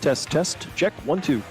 Test, test, check, 1, 2.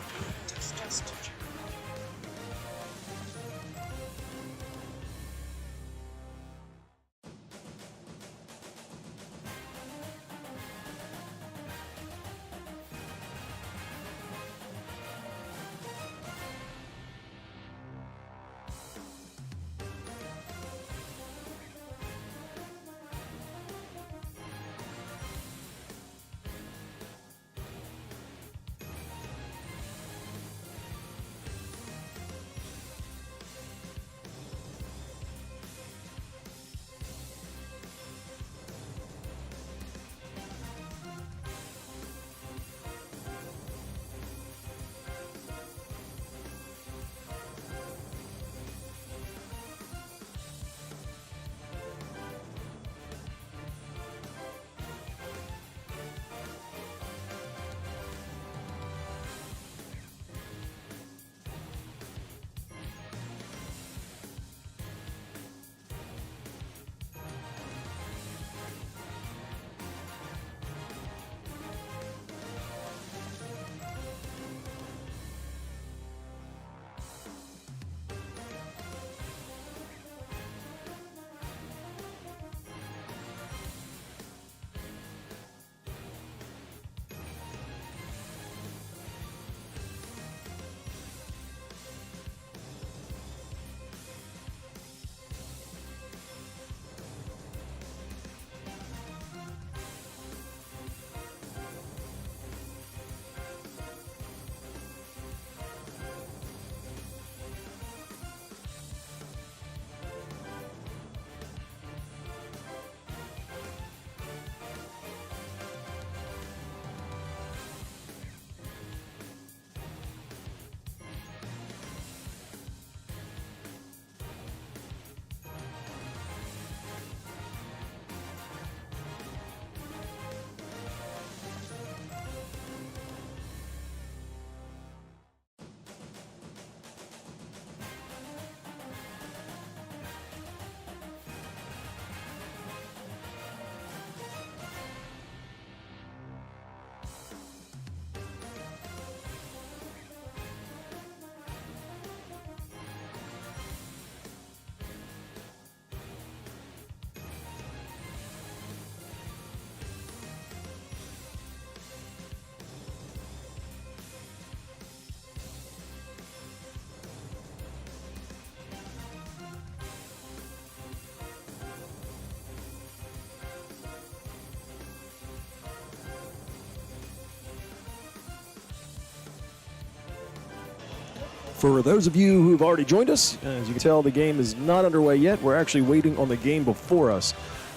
For those of you who've already joined us, as you can tell, the game is not underway yet. We're actually waiting on the game before us.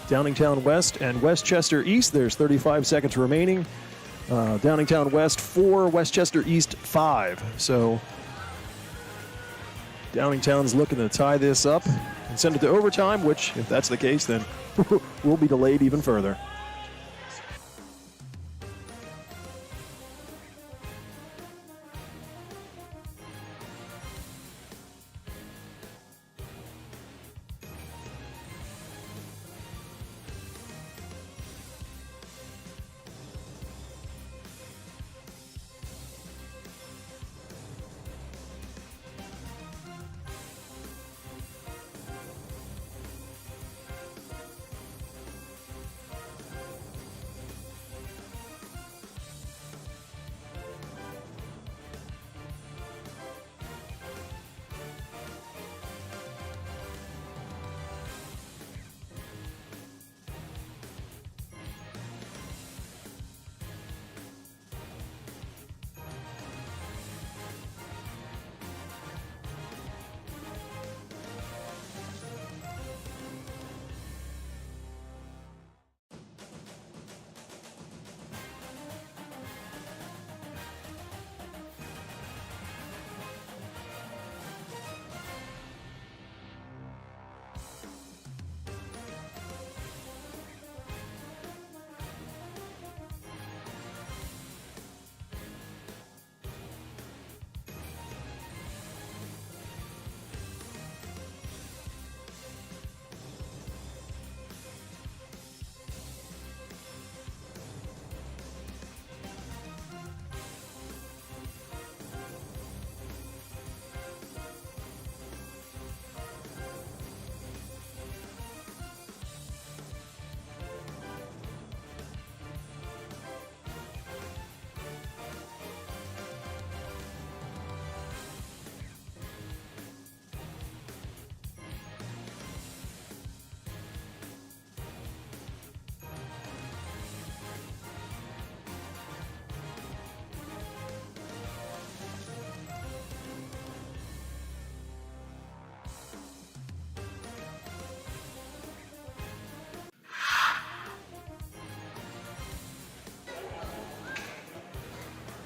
Downingtown West and Westchester East, there's 35 seconds remaining. Downingtown West 4, Westchester East 5. So Downingtown's looking to tie this up and send it to overtime, which, if that's the case, then will be delayed even further.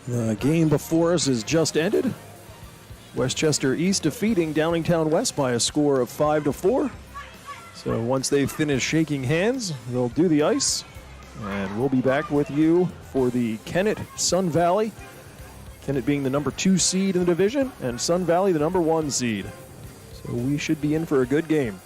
The game before us has just ended. Westchester East defeating Downingtown West by a score of 5-4. So once they finish shaking hands, they'll do the ice. And we'll be back with you for the Kennett Sun Valley. Kennett being the number 2 seed in the division, and Sun Valley the number 1 seed. So we should be in for a good game.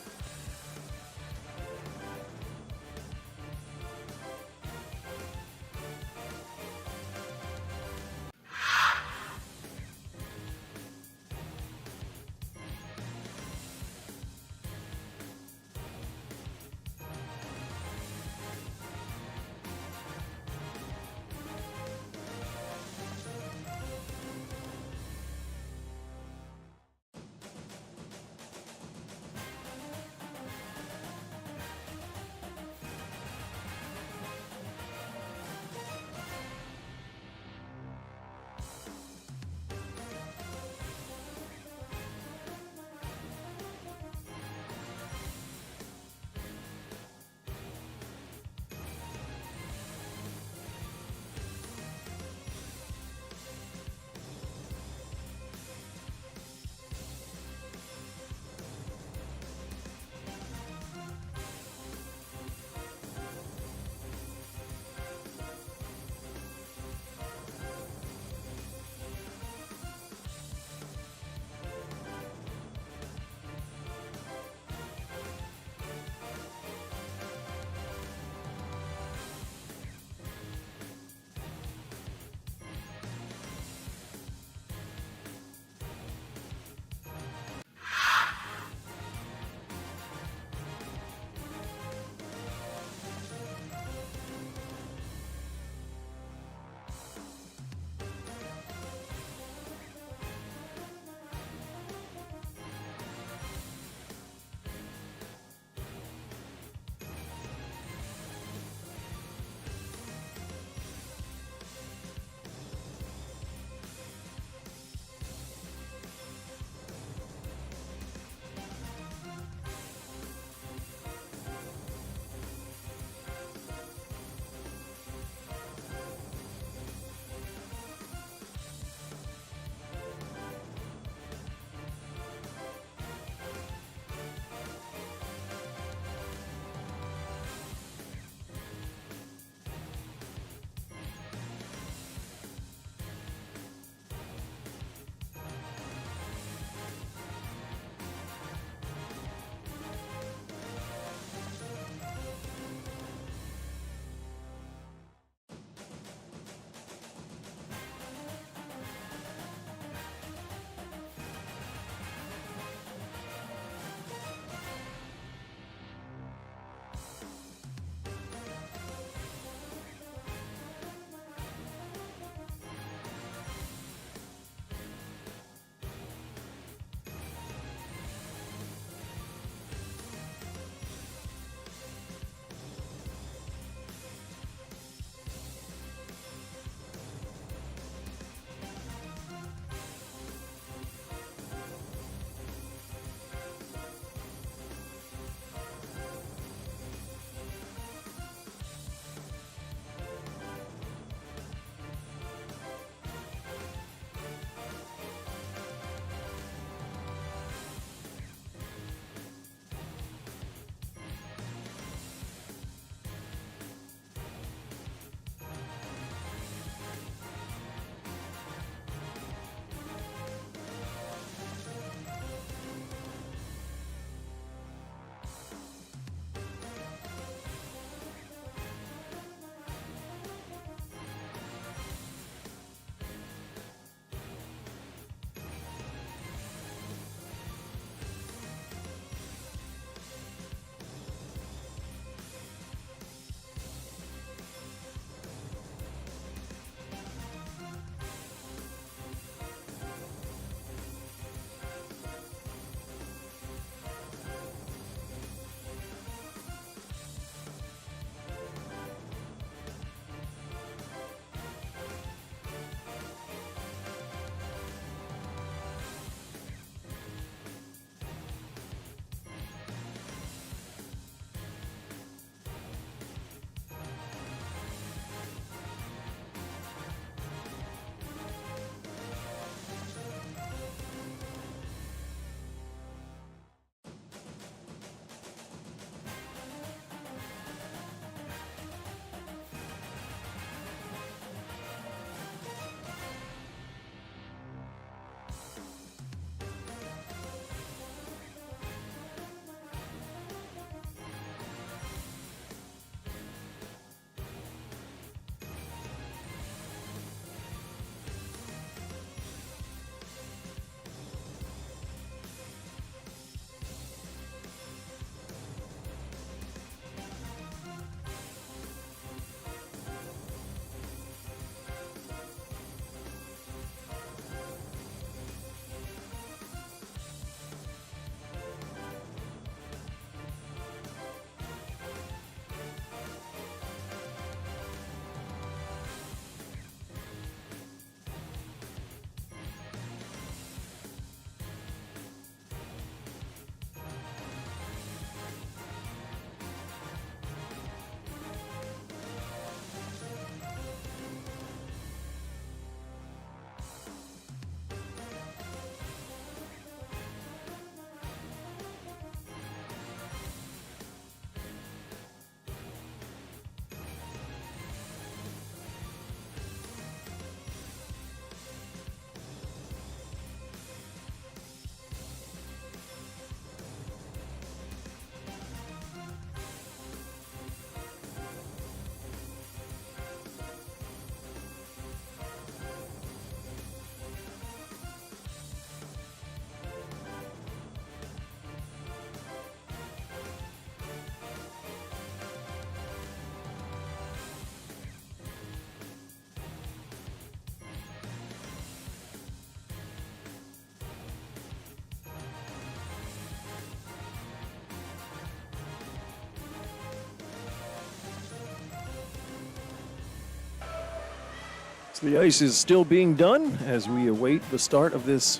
So the ice is still being done as we await the start of this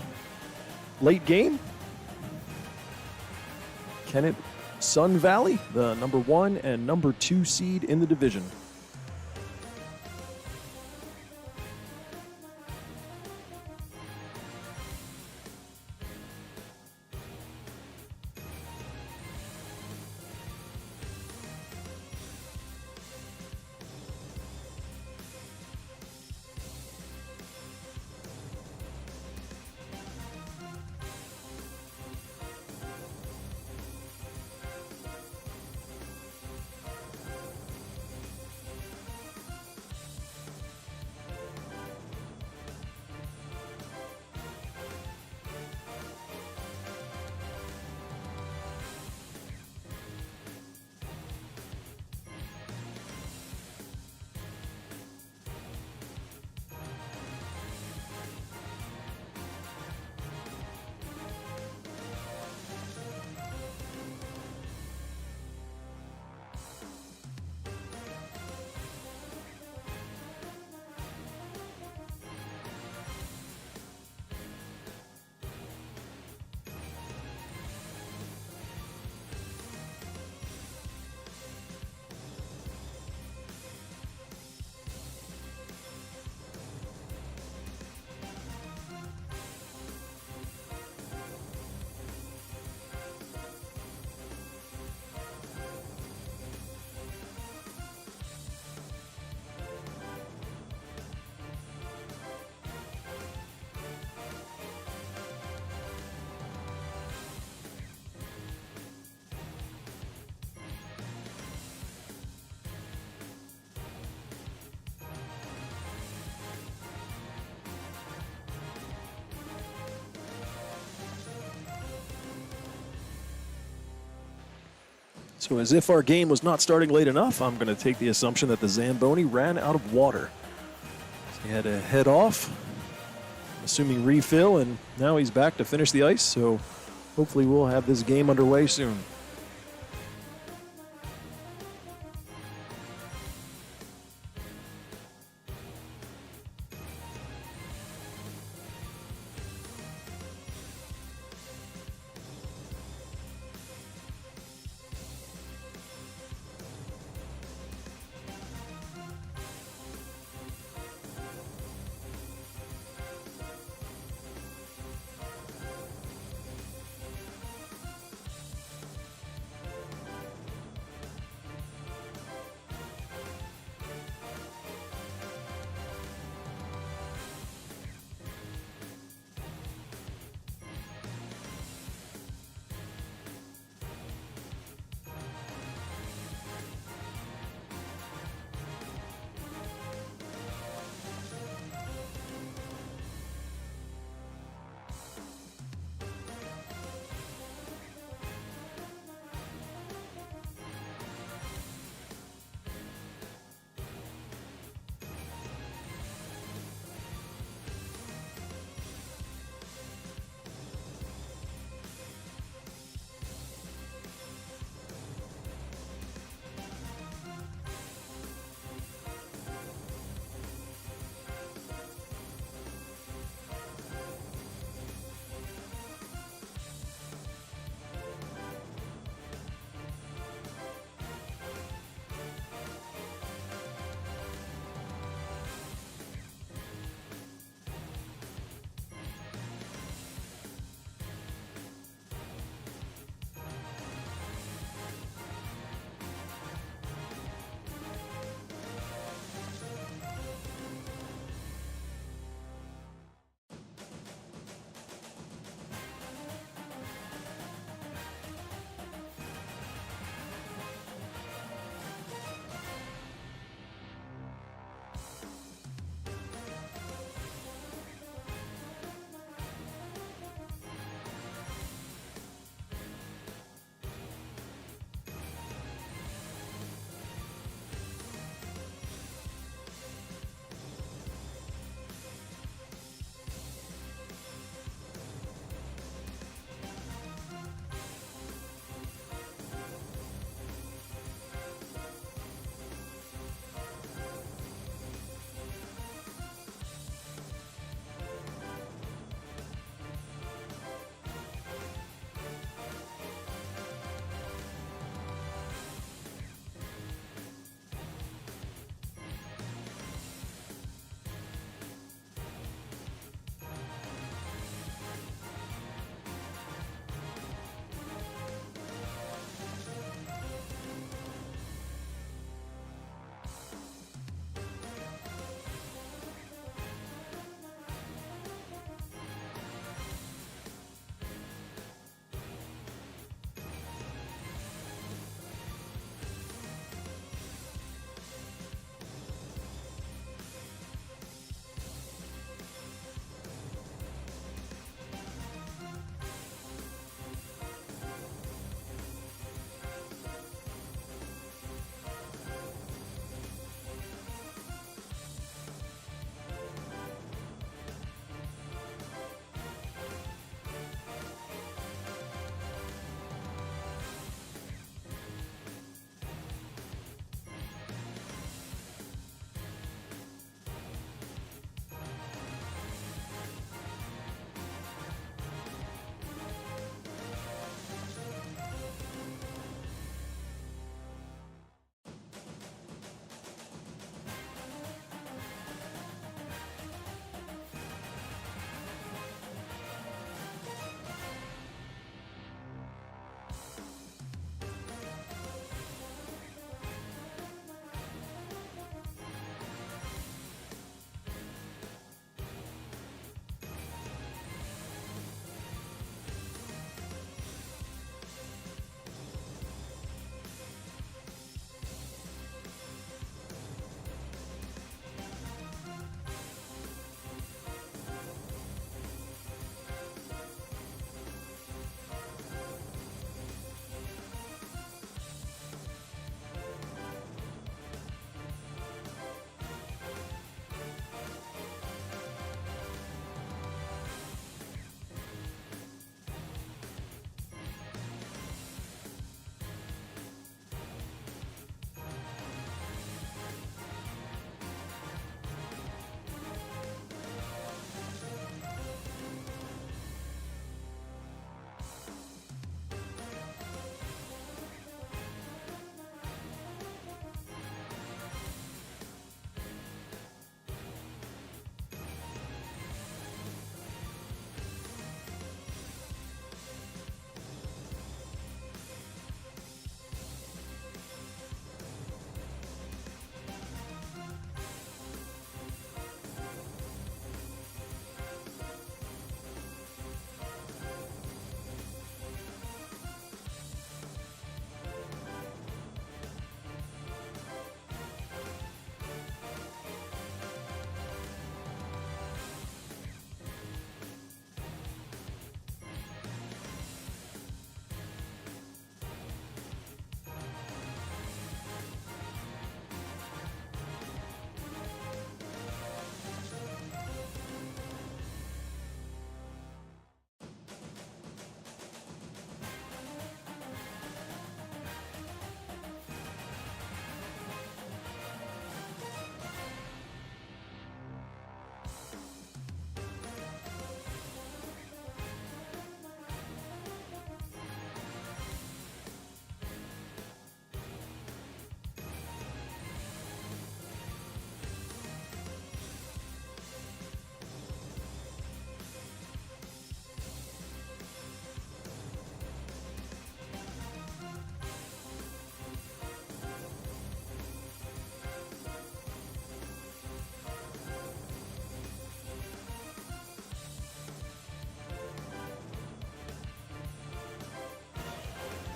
late game. Kennett, Sun Valley, the number 1 and number 2 seed in the division. So as if our game was not starting late enough, I'm going to take the assumption that the Zamboni ran out of water. So he had to head off, assuming refill, and now he's back to finish the ice. So hopefully we'll have this game underway soon.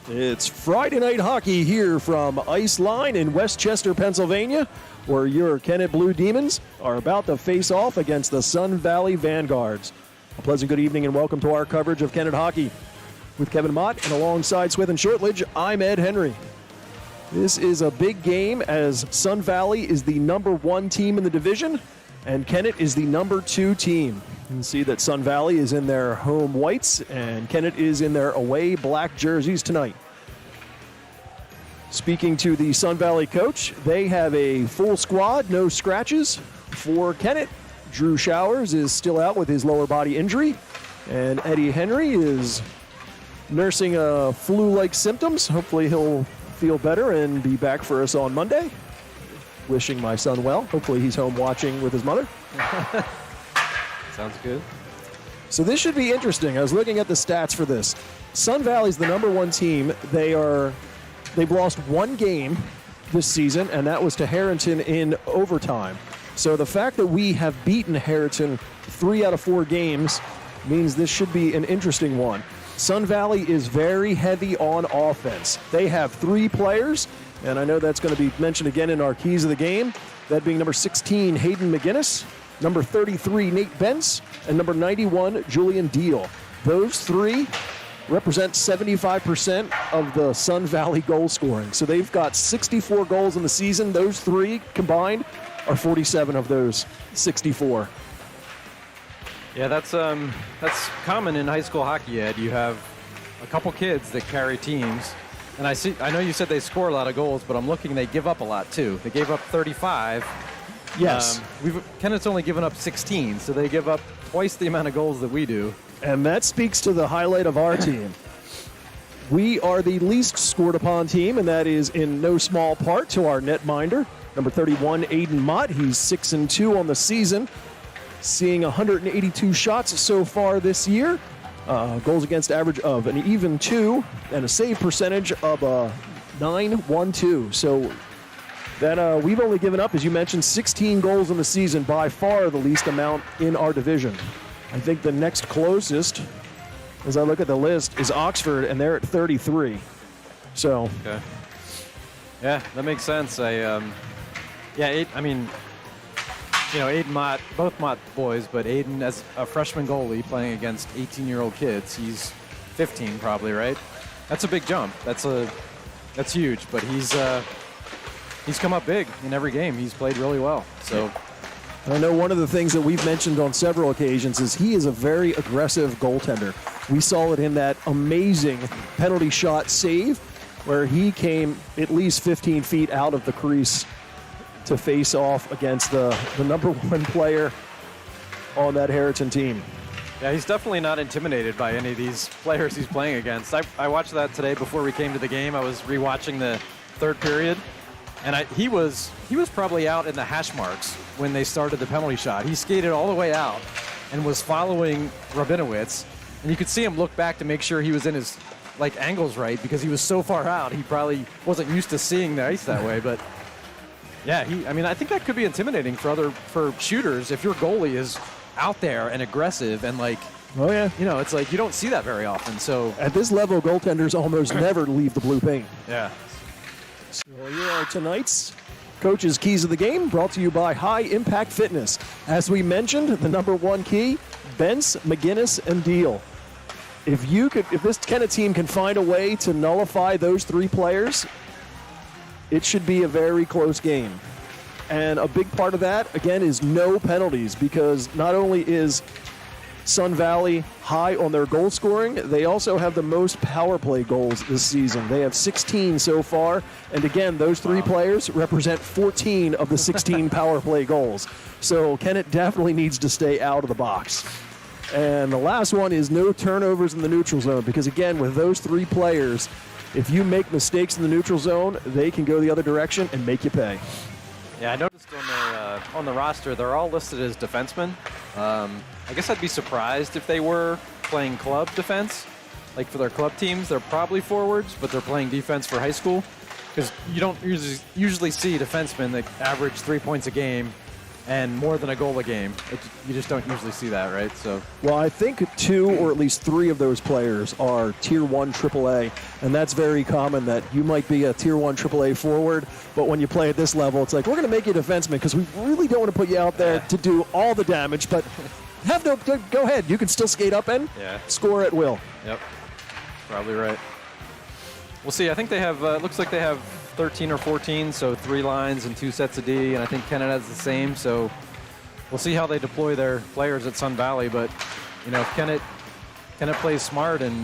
It's Friday night hockey here from Ice Line in Westchester, Pennsylvania, where your Kennett Blue Demons are about to face off against the Sun Valley Vanguards. A pleasant good evening and welcome to our coverage of Kennett hockey. With Kevin Mott and alongside Swith and Shortledge, I'm Ed Henry. This is a big game as Sun Valley is the number 1 team in the division and Kennett is the number 2 team. You can see that Sun Valley is in their home whites and Kennett is in their away black jerseys tonight. Speaking to the Sun Valley coach, they have a full squad, no scratches. For Kennett, Drew Showers is still out with his lower body injury, and Eddie Henry is nursing flu-like symptoms. Hopefully he'll feel better and be back for us on Monday. Wishing my son well. Hopefully he's home watching with his mother. Sounds good. So this should be interesting. I was looking at the stats for this. Sun Valley's the number 1 team. They've lost 1 game this season, and that was to Harrington in overtime. So the fact that we have beaten Harrington 3 out of 4 games means this should be an interesting one. Sun Valley is very heavy on offense. They have 3 players, and I know that's going to be mentioned again in our keys of the game, that being number 16, Hayden McGinnis, number 33, Nate Bentz, and number 91, Julian Deal. Those 3 represent 75% of the Sun Valley goal scoring. So they've got 64 goals in the season. Those 3 combined are 47 of those 64. Yeah, that's common in high school hockey, Ed. You have a couple kids that carry teams. And I know you said they score a lot of goals, but I'm looking, they give up a lot too. They gave up 35. Yes. Kennett's only given up 16, so they give up twice the amount of goals that we do. And that speaks to the highlight of our team. We are the least scored upon team, and that is in no small part to our netminder, number 31, Aiden Mott. He's 6-2 on the season, seeing 182 shots so far this year. Goals against average of an even 2, and a save percentage of a 9-1-2. So that we've only given up, as you mentioned, 16 goals in the season, by far the least amount in our division. I think the next closest, as I look at the list, is Oxford, and they're at 33. So, okay. Yeah, that makes sense. Aiden Mott, both Mott boys, but Aiden as a freshman goalie playing against 18-year-old kids. He's 15 probably, right? That's a big jump. That's huge, but he's come up big in every game. He's played really well. So. I know one of the things that we've mentioned on several occasions is he is a very aggressive goaltender. We saw it in that amazing penalty shot save where he came at least 15 feet out of the crease to face off against the number 1 player on that Harrington team. Yeah, he's definitely not intimidated by any of these players he's playing against. I watched that today before we came to the game. I was rewatching the 3rd period. And he was probably out in the hash marks when they started the penalty shot. He skated all the way out and was following Rabinowitz. And you could see him look back to make sure he was in his angles right because he was so far out. He probably wasn't used to seeing the ice that way. But yeah, I think that could be intimidating for shooters if your goalie is out there and aggressive and oh yeah, it's you don't see that very often. So at this level, goaltenders almost never leave the blue paint. Yeah. So here are tonight's Coach's Keys of the Game, brought to you by High Impact Fitness. As we mentioned, the number 1 key, Bentz, McGinnis, and Deal. If this Kennett team can find a way to nullify those 3 players, it should be a very close game. And a big part of that, again, is no penalties, because not only is Sun Valley high on their goal scoring, they also have the most power play goals this season. They have 16 so far, and again, those 3 players represent 14 of the 16 power play goals. So Kennett definitely needs to stay out of the box. And the last one is no turnovers in the neutral zone, because again, with those 3 players, if you make mistakes in the neutral zone, they can go the other direction and make you pay. Yeah, I noticed on the roster, they're all listed as defensemen. I guess I'd be surprised if they were playing club defense. For their club teams, they're probably forwards, but they're playing defense for high school. Because you don't usually see defensemen that average 3 points a game and more than a goal a game. You just don't usually see that, right? So, Well, I think 2 or at least 3 of those players are Tier 1 AAA, and that's very common that you might be a Tier 1 AAA forward, but when you play at this level, it's like, we're going to make you a defenseman because we really don't want to put you out there to do all the damage, but go ahead. You can still skate up and score at will. Yep, probably right. We'll see. I think they have, looks like they have 13 or 14, so 3 lines and 2 sets of D, and I think Kennett has the same, so we'll see how they deploy their players at Sun Valley, but, if Kennett plays smart and,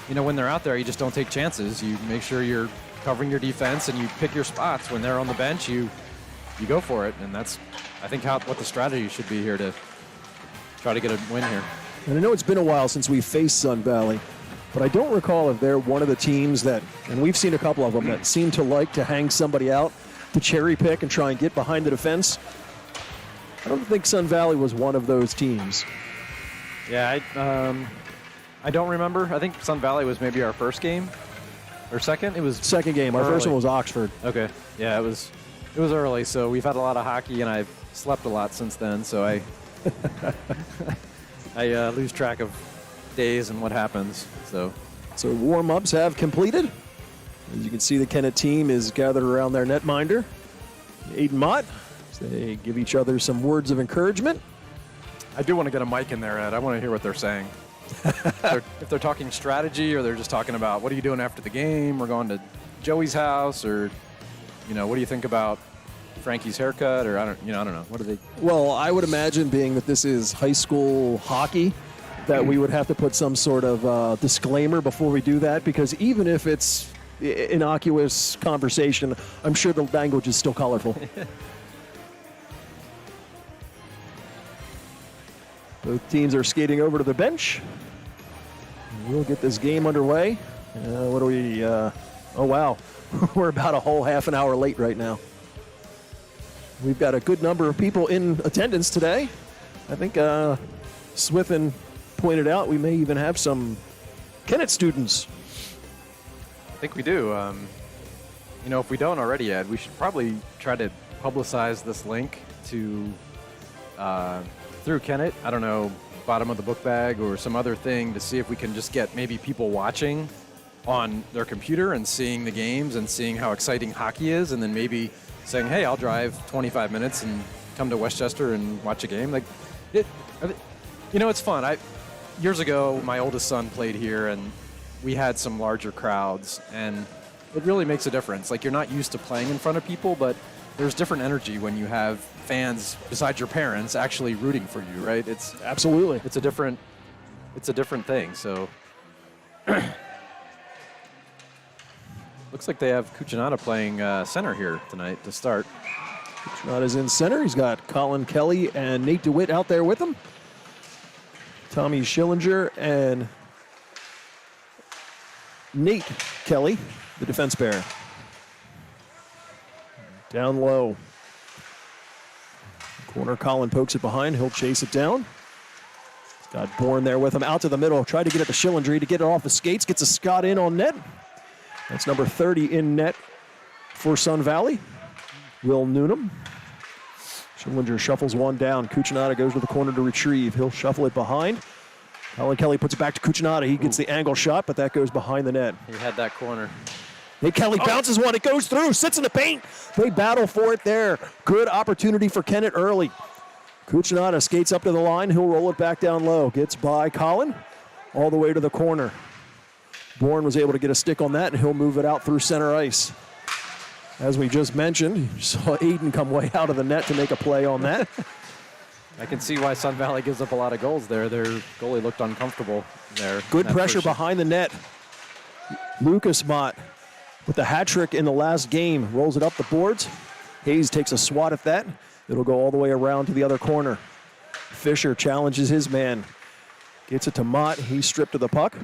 when they're out there, you just don't take chances. You make sure you're covering your defense and you pick your spots. When they're on the bench, you go for it, and that's, I think, what the strategy should be here to try to get a win here. And I know it's been a while since we faced Sun Valley, but I don't recall if they're one of the teams that, and we've seen a couple of them, that seem to like to hang somebody out, to cherry pick and try and get behind the defense. I don't think Sun Valley was one of those teams. Yeah, I don't remember. I think Sun Valley was maybe our first game or second. It was second game. Our first one was Oxford. Okay. Yeah, it was early, so we've had a lot of hockey, and I've slept a lot since then, so I lose track of days and what happens. So warm-ups have completed. As you can see, the Kennett team is gathered around their netminder, Aiden Mott. They give each other some words of encouragement. I do want to get a mic in there, Ed. I want to hear what they're saying. If they're talking strategy, or they're just talking about what are you doing after the game, we're going to Joey's house, or what do you think about Frankie's haircut, or I don't know. What do they? Well, I would imagine, being that this is high school hockey, that we would have to put some sort of disclaimer before we do that, because even if it's innocuous conversation, I'm sure the language is still colorful. Both teams are skating over to the bench. We'll get this game underway. What are we? Oh, wow. We're about a whole half an hour late right now. We've got a good number of people in attendance today. I think Swithin pointed out we may even have some Kennett students. I think we do. If we don't already, Ed, we should probably try to publicize this link to through Kennett. I don't know, bottom of the book bag or some other thing, to see if we can just get maybe people watching on their computer and seeing the games and seeing how exciting hockey is, and then maybe saying, hey, I'll drive 25 minutes and come to Westchester and watch a game. It's fun. Years ago, my oldest son played here, and we had some larger crowds, and it really makes a difference. Like, you're not used to playing in front of people, but there's different energy when you have fans besides your parents actually rooting for you, right? It's absolutely. It's a different thing. So looks like they have Cucinotta playing center here tonight to start. Cucinotta's in center. He's got Colin Kelly and Nate DeWitt out there with him. Tommy Schillinger and Nate Kelly, the defense pair. Down low. Corner, Colin pokes it behind. He'll chase it down. He's got Bourne there with him. Out to the middle. Tried to get it to Schillinger to get it off the skates. Gets a Scott in on net. That's number 30 in net for Sun Valley. Will Noonan. Schillinger shuffles one down. Cucinotta goes to the corner to retrieve. He'll shuffle it behind. Colin Kelly puts it back to Cucinotta. He gets the angle shot, but that goes behind the net. He had that corner. Nate Kelly bounces one. It goes through. Sits in the paint. They battle for it there. Good opportunity for Kennett early. Cucinotta skates up to the line. He'll roll it back down low. Gets by Colin all the way to the corner. Bourne was able to get a stick on that, and he'll move it out through center ice. As we just mentioned, you saw Aiden come way out of the net to make a play on that. I can see why Sun Valley gives up a lot of goals there. Their goalie looked uncomfortable there. Good pressure behind the net. Lucas Mott with the hat trick in the last game rolls it up the boards. Hayes takes a swat at that. It'll go all the way around to the other corner. Fisher challenges his man. Gets it to Mott. He's stripped of the puck.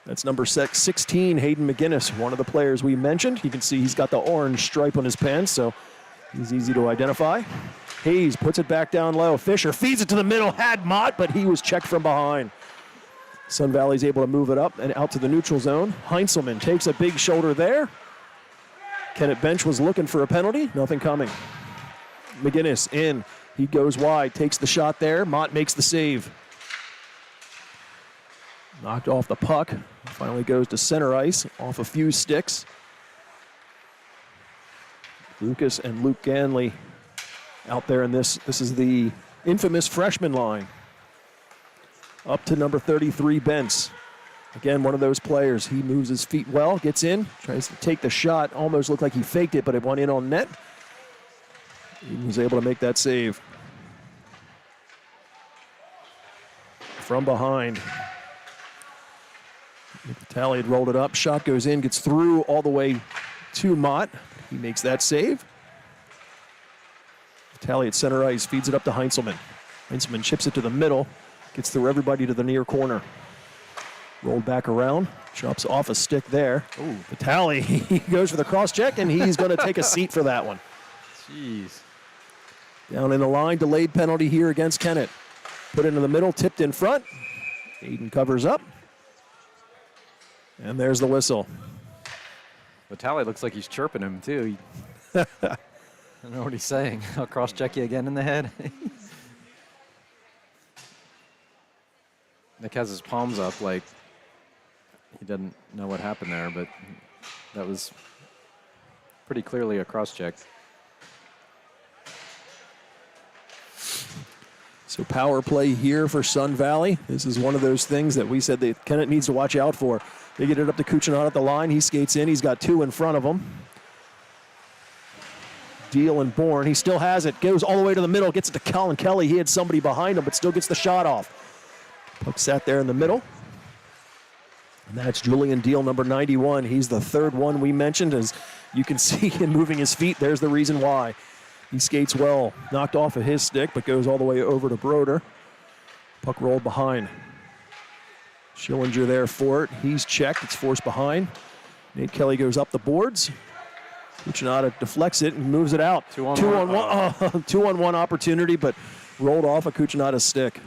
That's number 16, Hayden McGinnis, one of the players we mentioned. You can see he's got the orange stripe on his pants, so he's easy to identify. Hayes puts it back down low. Fisher feeds it to the middle, had Mott, but he was checked from behind. Sun Valley's able to move it up and out to the neutral zone. Heinzelman takes a big shoulder there. Kennett bench was looking for a penalty. Nothing coming. McGinnis in. He goes wide, takes the shot there. Mott makes the save. Knocked off the puck. Finally goes to center ice off a few sticks. Lucas and Luke Ganley out there in this. This is the infamous freshman line. Up to number 33, Bentz. Again, one of those players. He moves his feet well, gets in, tries to take the shot. Almost looked like he faked it, but it went in on net. He was able to make that save. From behind. Talley had rolled it up. Shot goes in, gets through all the way to Mott. He makes that save. Talley at center ice, feeds it up to Heinzelman. Heinzelman chips it to the middle, gets through everybody to the near corner. Rolled back around, chops off a stick there. Ooh, Talley, he goes for the cross check, and he's going to take a seat for that one. Jeez. Down in the line, delayed penalty here against Kennett. Put it in the middle, tipped in front. Aiden covers up. And there's the whistle. Vitale looks like he's chirping him, too. I don't know what he's saying. I'll cross-check you again in the head. Nick has his palms up like he doesn't know what happened there, but that was pretty clearly a cross-check. So power play here for Sun Valley. This is one of those things that we said that Kennett needs to watch out for. They get it up to Cucinato at the line. He skates in. He's got two in front of him. Deal and Bourne. He still has it. Goes all the way to the middle. Gets it to Colin Kelly. He had somebody behind him, but still gets the shot off. Puck sat there in the middle. And that's Julian Deal, number 91. He's the third one we mentioned. As you can see him moving his feet, there's the reason why. He skates well. Knocked off of his stick, but goes all the way over to Broder. Puck rolled behind. Schillinger there for it. He's checked. It's forced behind. Nate Kelly goes up the boards. Cucinato deflects it and moves it out. Two on one. Two on one opportunity, but rolled off a Cucinato's stick.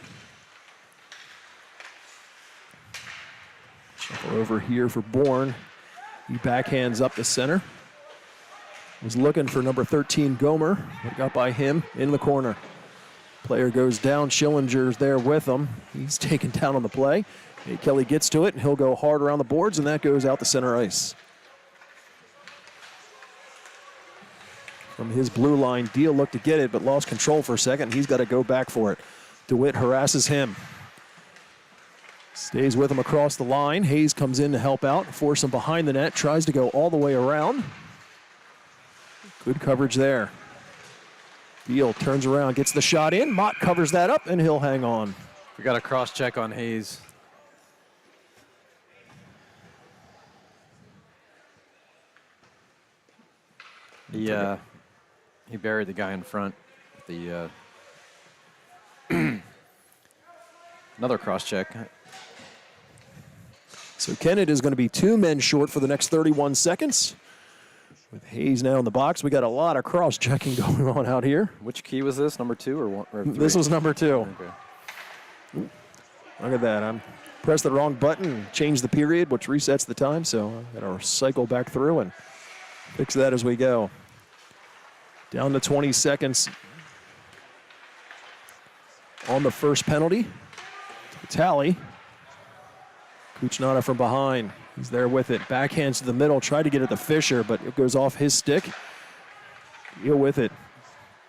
Shuffle over here for Bourne. He backhands up the center. Was looking for number 13, Gomer, but got by him in the corner. Player goes down. Schillinger's there with him. He's taken down on the play. Nate Kelly gets to it, and he'll go hard around the boards, and that goes out to center ice. From his blue line, Deal looked to get it, but lost control for a second. He's got to go back for it. DeWitt harasses him. Stays with him across the line. Hayes comes in to help out, force him behind the net, tries to go all the way around. Good coverage there. Deal turns around, gets the shot in. Mott covers that up, and he'll hang on. We got a cross-check on Hayes. He buried the guy in front. The another cross-check. So Kennett is going to be 2 men short for the next 31 seconds. With Hayes now in the box, we got a lot of cross-checking going on out here. Which key was this, number 2 or 3? This was number 2. Okay. Ooh, look at that. I'm pressed the wrong button and changed the period, which resets the time, so I've got to cycle back through and fix that as we go. Down to 20 seconds on the first penalty. Tally. Cucinato from behind. He's there with it. Backhands to the middle. Tried to get it to Fisher, but it goes off his stick. Deal with it.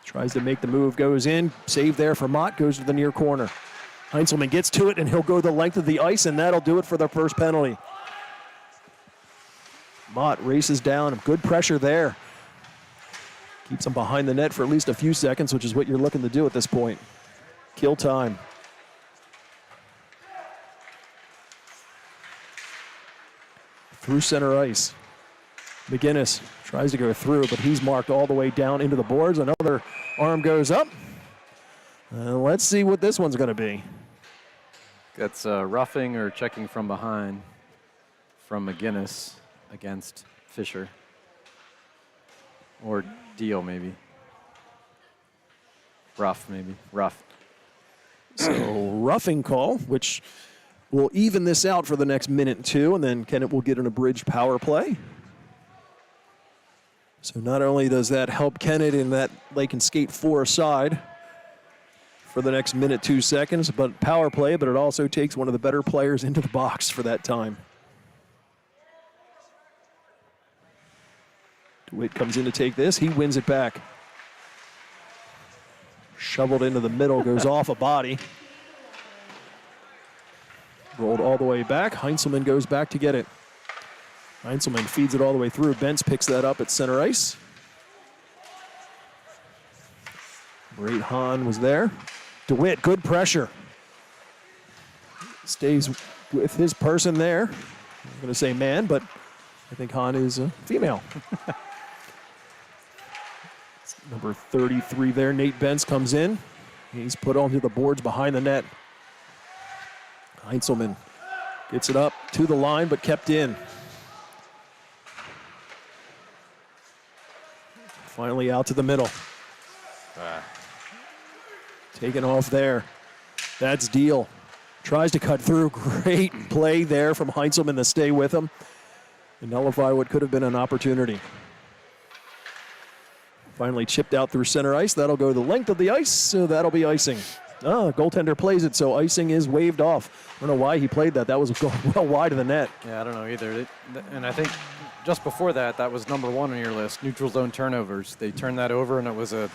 Tries to make the move. Goes in. Save there for Mott. Goes to the near corner. Heinzelman gets to it, and he'll go the length of the ice, and that'll do it for the first penalty. Mott races down. Good pressure there. Keeps him behind the net for at least a few seconds, which is what you're looking to do at this point. Kill time. Through center ice. McGinnis tries to go through, but he's marked all the way down into the boards. Another arm goes up. Let's see what this one's going to be. That's roughing or checking from behind from McGinnis against Fisher. Or Deal, maybe. Rough, maybe. Rough. So roughing call, which will even this out for the next minute and two, and then Kennett will get an abridged power play. So not only does that help Kennett in that they can skate 4 aside for the next minute 2 seconds, but power play, but it also takes one of the better players into the box for that time. DeWitt comes in to take this. He wins it back. Shoveled into the middle, goes off a body. Rolled all the way back. Heinzelman goes back to get it. Heinzelman feeds it all the way through. Bentz picks that up at center ice. Great Hahn was there. DeWitt, good pressure. Stays with his person there. I'm going to say man, but I think Hahn is a female. Number 33 there, Nate Bentz comes in. He's put onto the boards behind the net. Heinzelman gets it up to the line, but kept in. Finally out to the middle. Taken off there. That's Deal. Tries to cut through. Great play there from Heinzelman to stay with him and nullify what could have been an opportunity. Finally chipped out through center ice. That'll go the length of the ice, so that'll be icing. Goaltender plays it, so icing is waved off. I don't know why he played that. That was well wide of the net. Yeah, I don't know either. And I think just before that, that was number 1 on your list, neutral zone turnovers. They turned that over, and it was a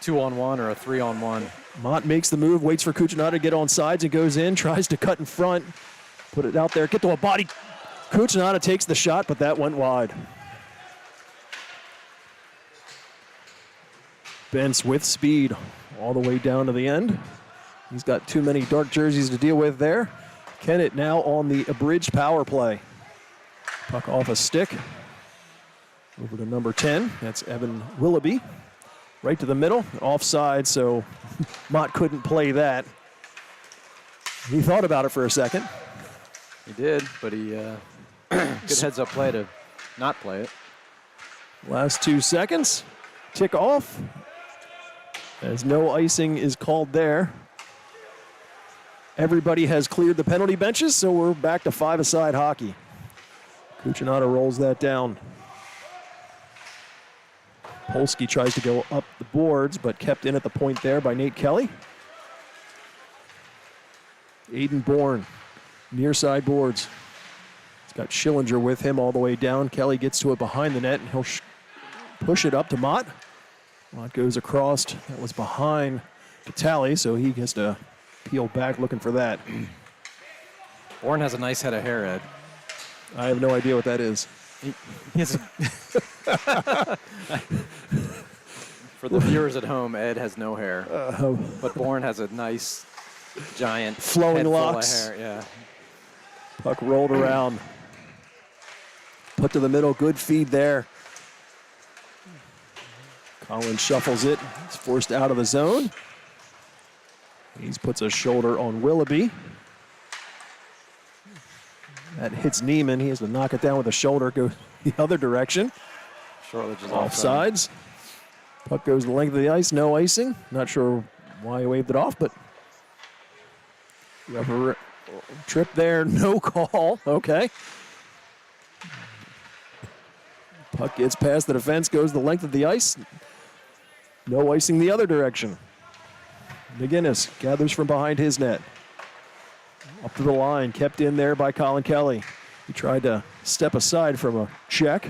2-on-1 or a 3-on-1. Mott makes the move, waits for Kuchinada to get on sides and goes in, tries to cut in front, put it out there, get to a body. Kuchinada takes the shot, but that went wide. Bentz with speed all the way down to the end. He's got too many dark jerseys to deal with there. Kennett now on the abridged power play. Puck off a stick. Over to number 10. That's Evan Willoughby. Right to the middle. Offside, so Mott couldn't play that. He thought about it for a second. He did, but he good heads-up play to not play it. Last 2 seconds. Tick off. As no icing is called there. Everybody has cleared the penalty benches, so we're back to 5-a-side hockey. Kuchinada rolls that down. Polsky tries to go up the boards, but kept in at the point there by Nate Kelly. Aiden Bourne, near side boards. He's got Schillinger with him all the way down. Kelly gets to it behind the net, and he'll push it up to Mott. Mott goes across. That was behind Vitale, so he has to peel back looking for that. Bourne has a nice head of hair, Ed. I have no idea what that is. He has For the viewers at home, Ed has no hair. But Bourne has a nice, giant flowing head locks. full of hair. Yeah. Puck rolled around. Put to the middle. Good feed there. Collins shuffles it. It's forced out of the zone. He puts a shoulder on Willoughby. That hits Neiman. He has to knock it down with a shoulder. Go the other direction. Shortridge is offsides. Puck goes the length of the ice. No icing. Not sure why he waved it off, but you have a trip there. No call. Okay. Puck gets past the defense. Goes the length of the ice. No icing the other direction. McGinnis gathers from behind his net. Up to the line, kept in there by Colin Kelly. He tried to step aside from a check.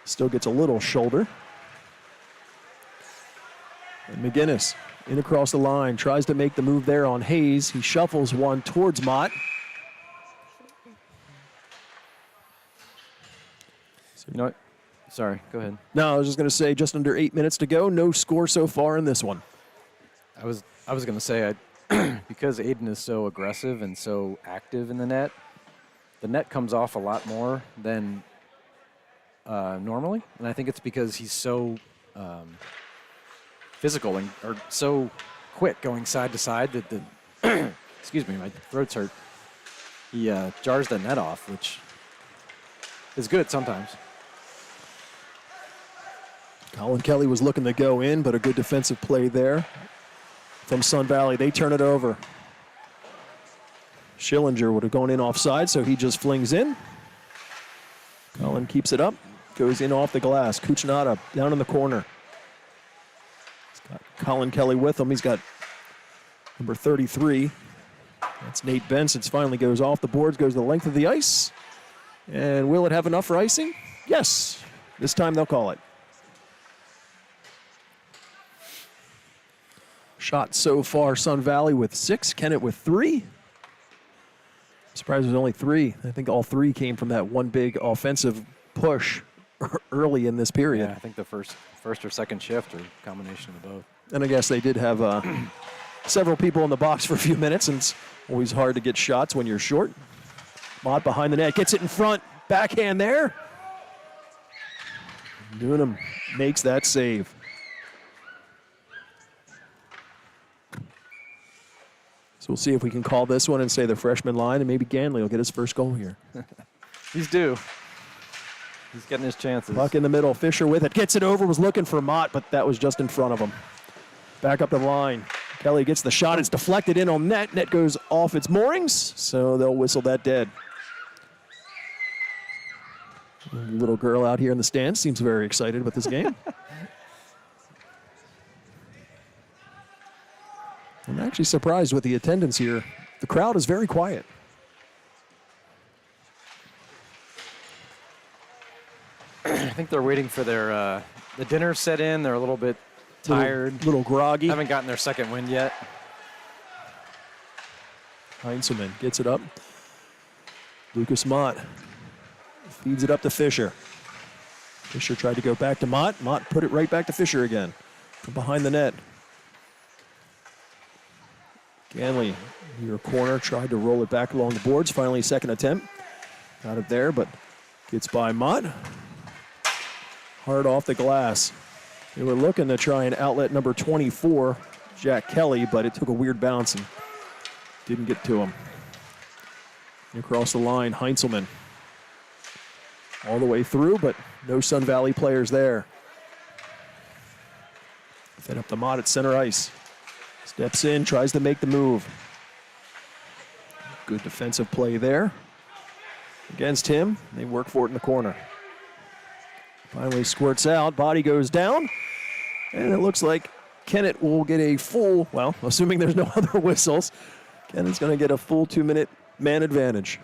Still gets a little shoulder. And McGinnis in across the line, tries to make the move there on Hayes. He shuffles one towards Mott. You know what? Sorry, go ahead. No, I was just going to say just under 8 minutes to go. No score so far in this one. I was going to say, because Aiden is so aggressive and so active in the net comes off a lot more than normally. And I think it's because he's so physical or so quick going side to side that the, excuse me, my throat's hurt. He jars the net off, which is good sometimes. Colin Kelly was looking to go in, but a good defensive play there from Sun Valley. They turn it over. Schillinger would have gone in offside, so he just flings in. Colin keeps it up. goes in off the glass. Cucinotta down in the corner. He's got Colin Kelly with him. He's got number 33. That's Nate Benson. Finally goes off the boards, goes the length of the ice. And will it have enough for icing? Yes. This time they'll call it. Shot so far, Sun Valley with 6, Kennett with 3. I'm surprised there's only 3. I think all 3 came from that one big offensive push early in this period. Yeah, I think the first or second shift or combination of both. And I guess they did have several people in the box for a few minutes, and it's always hard to get shots when you're short. Mott behind the net, gets it in front, backhand there. Newnham makes that save. So we'll see if we can call this one and say the freshman line, and maybe Ganley will get his first goal here. He's due. He's getting his chances. Puck in the middle, Fisher with it, gets it over, was looking for Mott, but that was just in front of him. Back up the line. Kelly gets the shot, it's deflected in on net. Net goes off its moorings, so they'll whistle that dead. Little girl out here in the stands seems very excited about this game. I'm actually surprised with the attendance here. The crowd is very quiet. I think they're waiting for their the dinner set in. They're a little bit tired. Little groggy. Haven't gotten their second wind yet. Heinzelman gets it up. Lucas Mott feeds it up to Fisher. Fisher tried to go back to Mott. Mott put it right back to Fisher again from behind the net. Ganley, near corner, tried to roll it back along the boards. Finally, second attempt. Got it there, but gets by Mott. Hard off the glass. They were looking to try and outlet number 24, Jack Kelly, but it took a weird bounce and didn't get to him. Across the line, Heinzelman. All the way through, but no Sun Valley players there. Fed up the Mott at center ice. Steps in, tries to make the move. Good defensive play there. Against him, they work for it in the corner. Finally squirts out, body goes down, and it looks like Kennett will get a full, well, assuming there's no other whistles, Kennett's going to get a full 2-minute man advantage.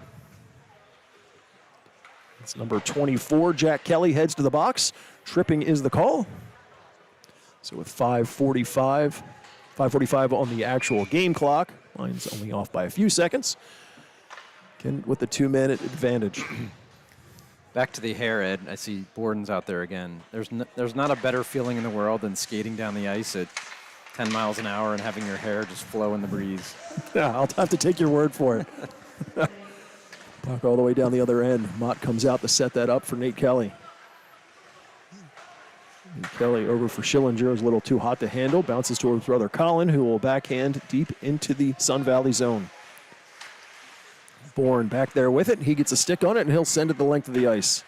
It's number 24, Jack Kelly, heads to the box. Tripping is the call. So with 5:45 on the actual game clock, line's only off by a few seconds. Kennett with the 2-minute advantage. Back to the hair, Ed. I see Borden's out there again. There's not a better feeling in the world than skating down the ice at 10 miles an hour and having your hair just flow in the breeze. Yeah, I'll have to take your word for it. Puck all the way down the other end. Mott comes out to set that up for Nate Kelly. Nate Kelly over for Schillinger is a little too hot to handle. Bounces towards brother Colin, who will backhand deep into the Sun Valley zone. Bourne back there with it. He gets a stick on it, and he'll send it the length of the ice.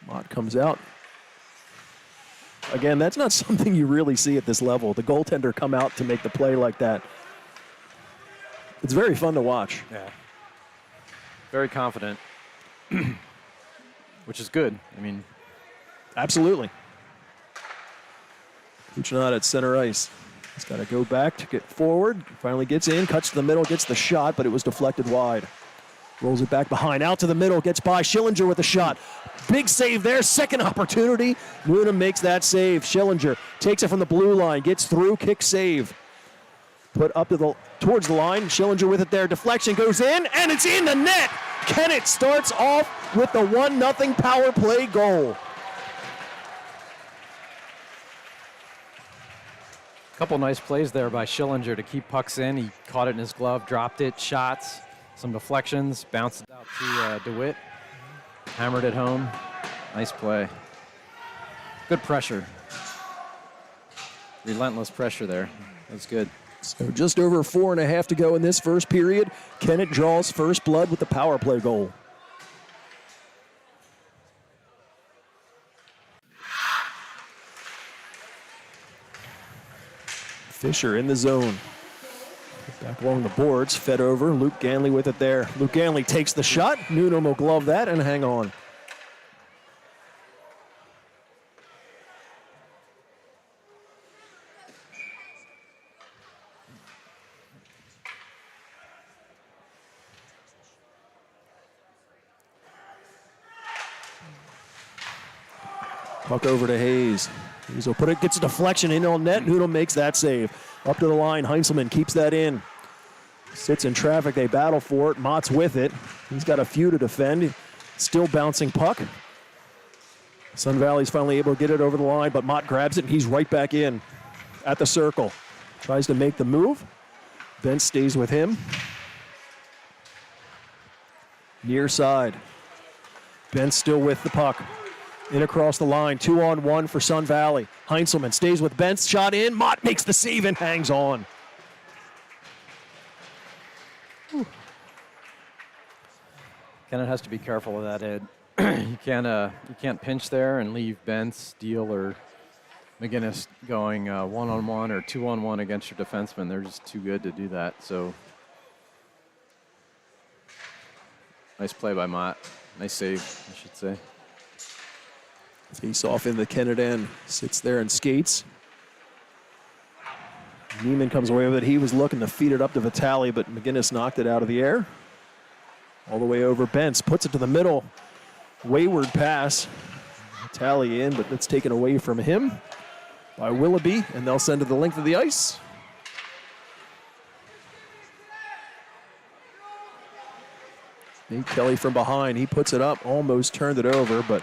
Mott comes out. Again, that's not something you really see at this level. The goaltender come out to make the play like that. It's very fun to watch. Yeah. Very confident, which is good. I mean, absolutely. Cucinotta at center ice. He's got to go back to get forward. Finally gets in, cuts to the middle, gets the shot, but it was deflected wide. Rolls it back behind, out to the middle, gets by Schillinger with a shot. Big save there, second opportunity. Newnham makes that save. Schillinger takes it from the blue line, gets through, kick save. Put up to towards the line. Schillinger with it there. Deflection goes in, and it's in the net. Kennett starts off with the 1-0 power play goal. Couple nice plays there by Schillinger to keep pucks in. He caught it in his glove, dropped it, shots, some deflections, bounced it out to DeWitt, hammered it home. Nice play. Good pressure. Relentless pressure there. That's good. So just over 4.5 to go in this first period. Kennett draws first blood with the power play goal. Fisher in the zone. Back along the boards, fed over. Luke Ganley with it there. Luke Ganley takes the shot. Newnham will glove that and hang on. Puck over to Hayes. Hayes will put it, gets a deflection in on net. Noodle makes that save. Up to the line, Heinzelman keeps that in. Sits in traffic, they battle for it. Mott's with it. He's got a few to defend. Still bouncing puck. Sun Valley's finally able to get it over the line, but Mott grabs it and he's right back in at the circle. Tries to make the move. Bentz stays with him. Near side. Bentz still with the puck. In across the line, 2-on-1 for Sun Valley. Heinzelman stays with Bentz, shot in. Mott makes the save and hangs on. Kennett has to be careful of that, Ed. you can't pinch there and leave Bentz, Deal, or McGinnis going one-on-one or two-on-one against your defenseman. They're just too good to do that. So nice play by Mott. Nice save, I should say. Face off in the Kennett end. Sits there and skates. Neiman comes away with it. He was looking to feed it up to Vitale, but McGinnis knocked it out of the air. All the way over Bentz. Puts it to the middle. Wayward pass. Vitale in, but it's taken away from him by Willoughby, and they'll send it the length of the ice. Nate Kelly from behind. He puts it up, almost turned it over, but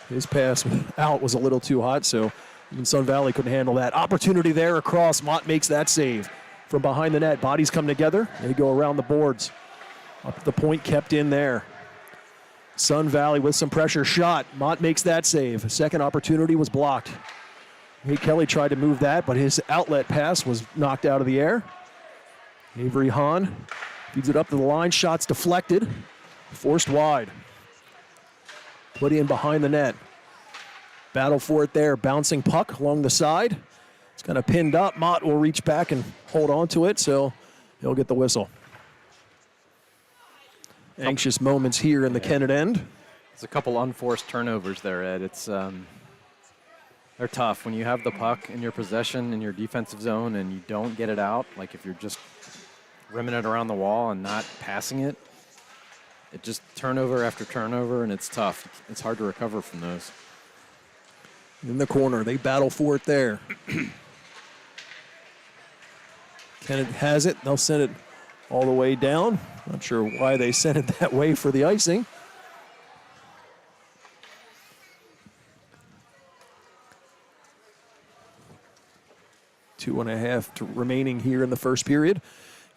his pass out was a little too hot, so even Sun Valley couldn't handle that. Opportunity there across. Mott makes that save. From behind the net, bodies come together. They go around the boards. Up the point, kept in there. Sun Valley with some pressure shot. Mott makes that save. Second opportunity was blocked. Nate Kelly tried to move that, but his outlet pass was knocked out of the air. Avery Hahn feeds it up to the line. Shots deflected. Forced wide. Put in behind the net. Battle for it there. Bouncing puck along the side. It's kind of pinned up. Mott will reach back and hold on to it, so he'll get the whistle. Anxious moments here in the Kennett end. It's a couple unforced turnovers there, Ed. It's they're tough when you have the puck in your possession in your defensive zone and you don't get it out. Like if you're just rimming it around the wall and not passing it, it just turnover after turnover, and it's tough. It's hard to recover from those. In the corner, they battle for it there. Kennett has it. They'll send it all the way down. Not sure why they sent it that way for the icing. Two and a half remaining here in the first period.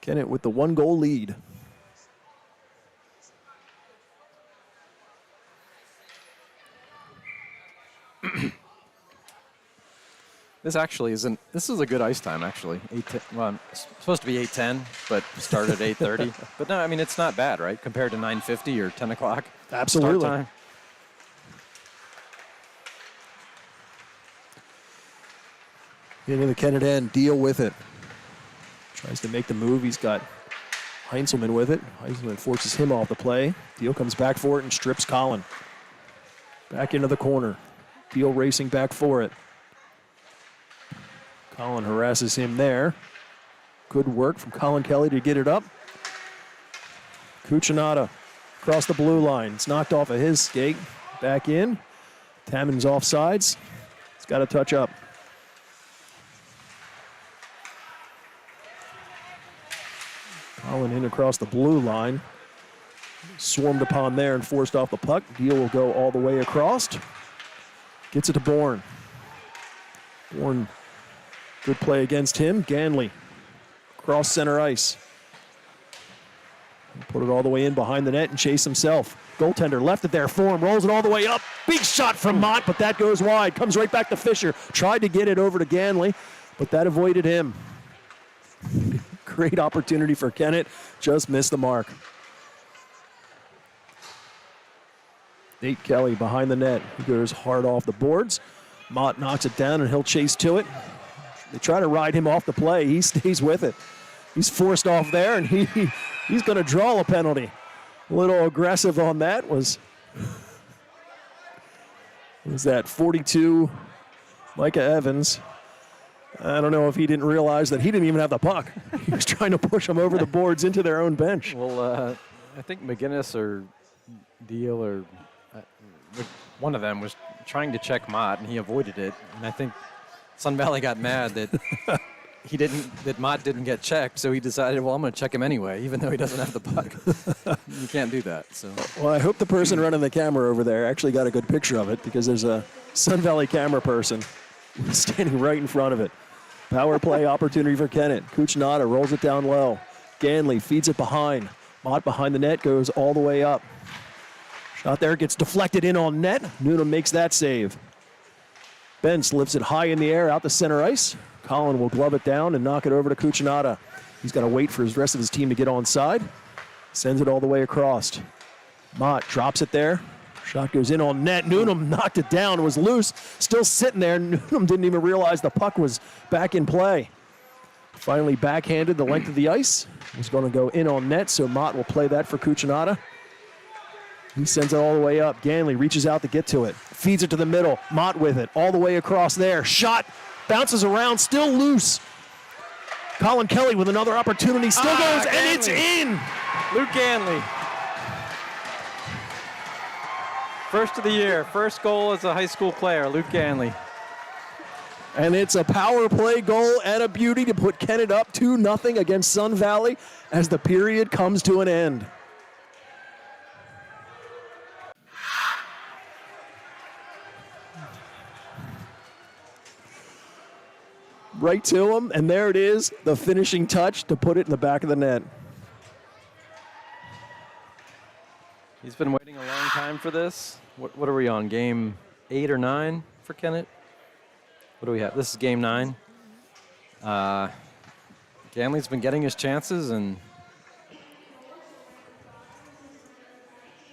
Kennett with the 1-goal lead. This actually isn't. This is a good ice time, actually. 8:10. Well, it's supposed to be 8:10, but started at 8:30. But no, I mean it's not bad, right? Compared to 9:50 or 10 o'clock. Absolutely. Start time. Into the Kennett end, Deal with it. Tries to make the move. He's got Heinzelman with it. Heinzelman forces him off the play. Deal comes back for it and strips Collin. Back into the corner. Deal racing back for it. Collin harasses him there. Good work from Colin Kelly to get it up. Cucinotta across the blue line. It's knocked off of his skate. Back in. Tammon's offsides. It's got a touch up. Collin in across the blue line. Swarmed upon there and forced off the puck. Deal will go all the way across. Gets it to Bourne. Bourne, good play against him. Ganley, cross center ice. Put it all the way in behind the net and chase himself. Goaltender left it there for him, rolls it all the way up. Big shot from Mott, but that goes wide. Comes right back to Fisher. Tried to get it over to Ganley, but that avoided him. Great opportunity for Kennett, just missed the mark. Nate Kelly behind the net. He goes hard off the boards. Mott knocks it down and he'll chase to it. They try to ride him off the play. He stays with it. He's forced off there and he's going to draw a penalty. A little aggressive on that was that 42 Micah Evans. I don't know if he didn't realize that he didn't even have the puck. He was trying to push them over the boards into their own bench. Well, I think McGinnis or Deal or one of them was trying to check Mott, and he avoided it. And I think Sun Valley got mad that that Mott didn't get checked, so he decided, well, I'm going to check him anyway, even though he doesn't have the puck. You can't do that. So. Well, I hope the person running the camera over there actually got a good picture of it, because there's a Sun Valley camera person standing right in front of it. Power play opportunity for Kennett. Cucinotta rolls it down low. Ganley feeds it behind. Mott behind the net, goes all the way up. Shot there, gets deflected in on net. Noonan makes that save. Bentz lifts it high in the air out the center ice. Collin will glove it down and knock it over to Cucinotta. He's got to wait for the rest of his team to get onside. Sends it all the way across. Mott drops it there. Shot goes in on net. Noonan knocked it down, was loose, still sitting there. Noonan didn't even realize the puck was back in play. Finally backhanded the length of the ice. Was going to go in on net, so Mott will play that for Cucinotta. He sends it all the way up. Ganley reaches out to get to it. Feeds it to the middle. Mott with it all the way across there. Shot bounces around, still loose. Colin Kelly with another opportunity. Still goes, Ganley. And it's in. Luke Ganley. First of the year. First goal as a high school player, Luke Ganley. And it's a power play goal and a beauty to put Kennett up 2-0 against Sun Valley as the period comes to an end. Right to him, and there it is, the finishing touch to put it in the back of the net. He's been waiting a long time for this. What are we on, game 8 or 9 for Kennett? What do we have? This is game 9. Ganley's been getting his chances, and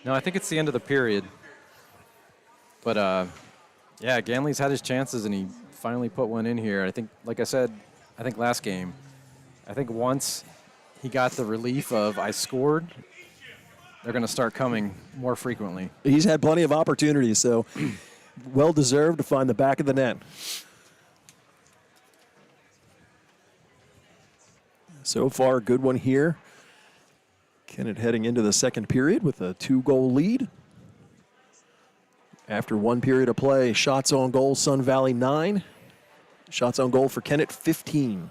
no, I think it's the end of the period. But yeah, Ganley's had his chances, and he finally put one in here. I think, like I said, I think last game, I think once he got the relief of I scored, they're going to start coming more frequently. He's had plenty of opportunities, so well-deserved to find the back of the net. So far, a good one here. Kennett heading into the second period with a 2-goal lead. After one period of play, shots on goal, Sun Valley 9. Shots on goal for Kennett, 15.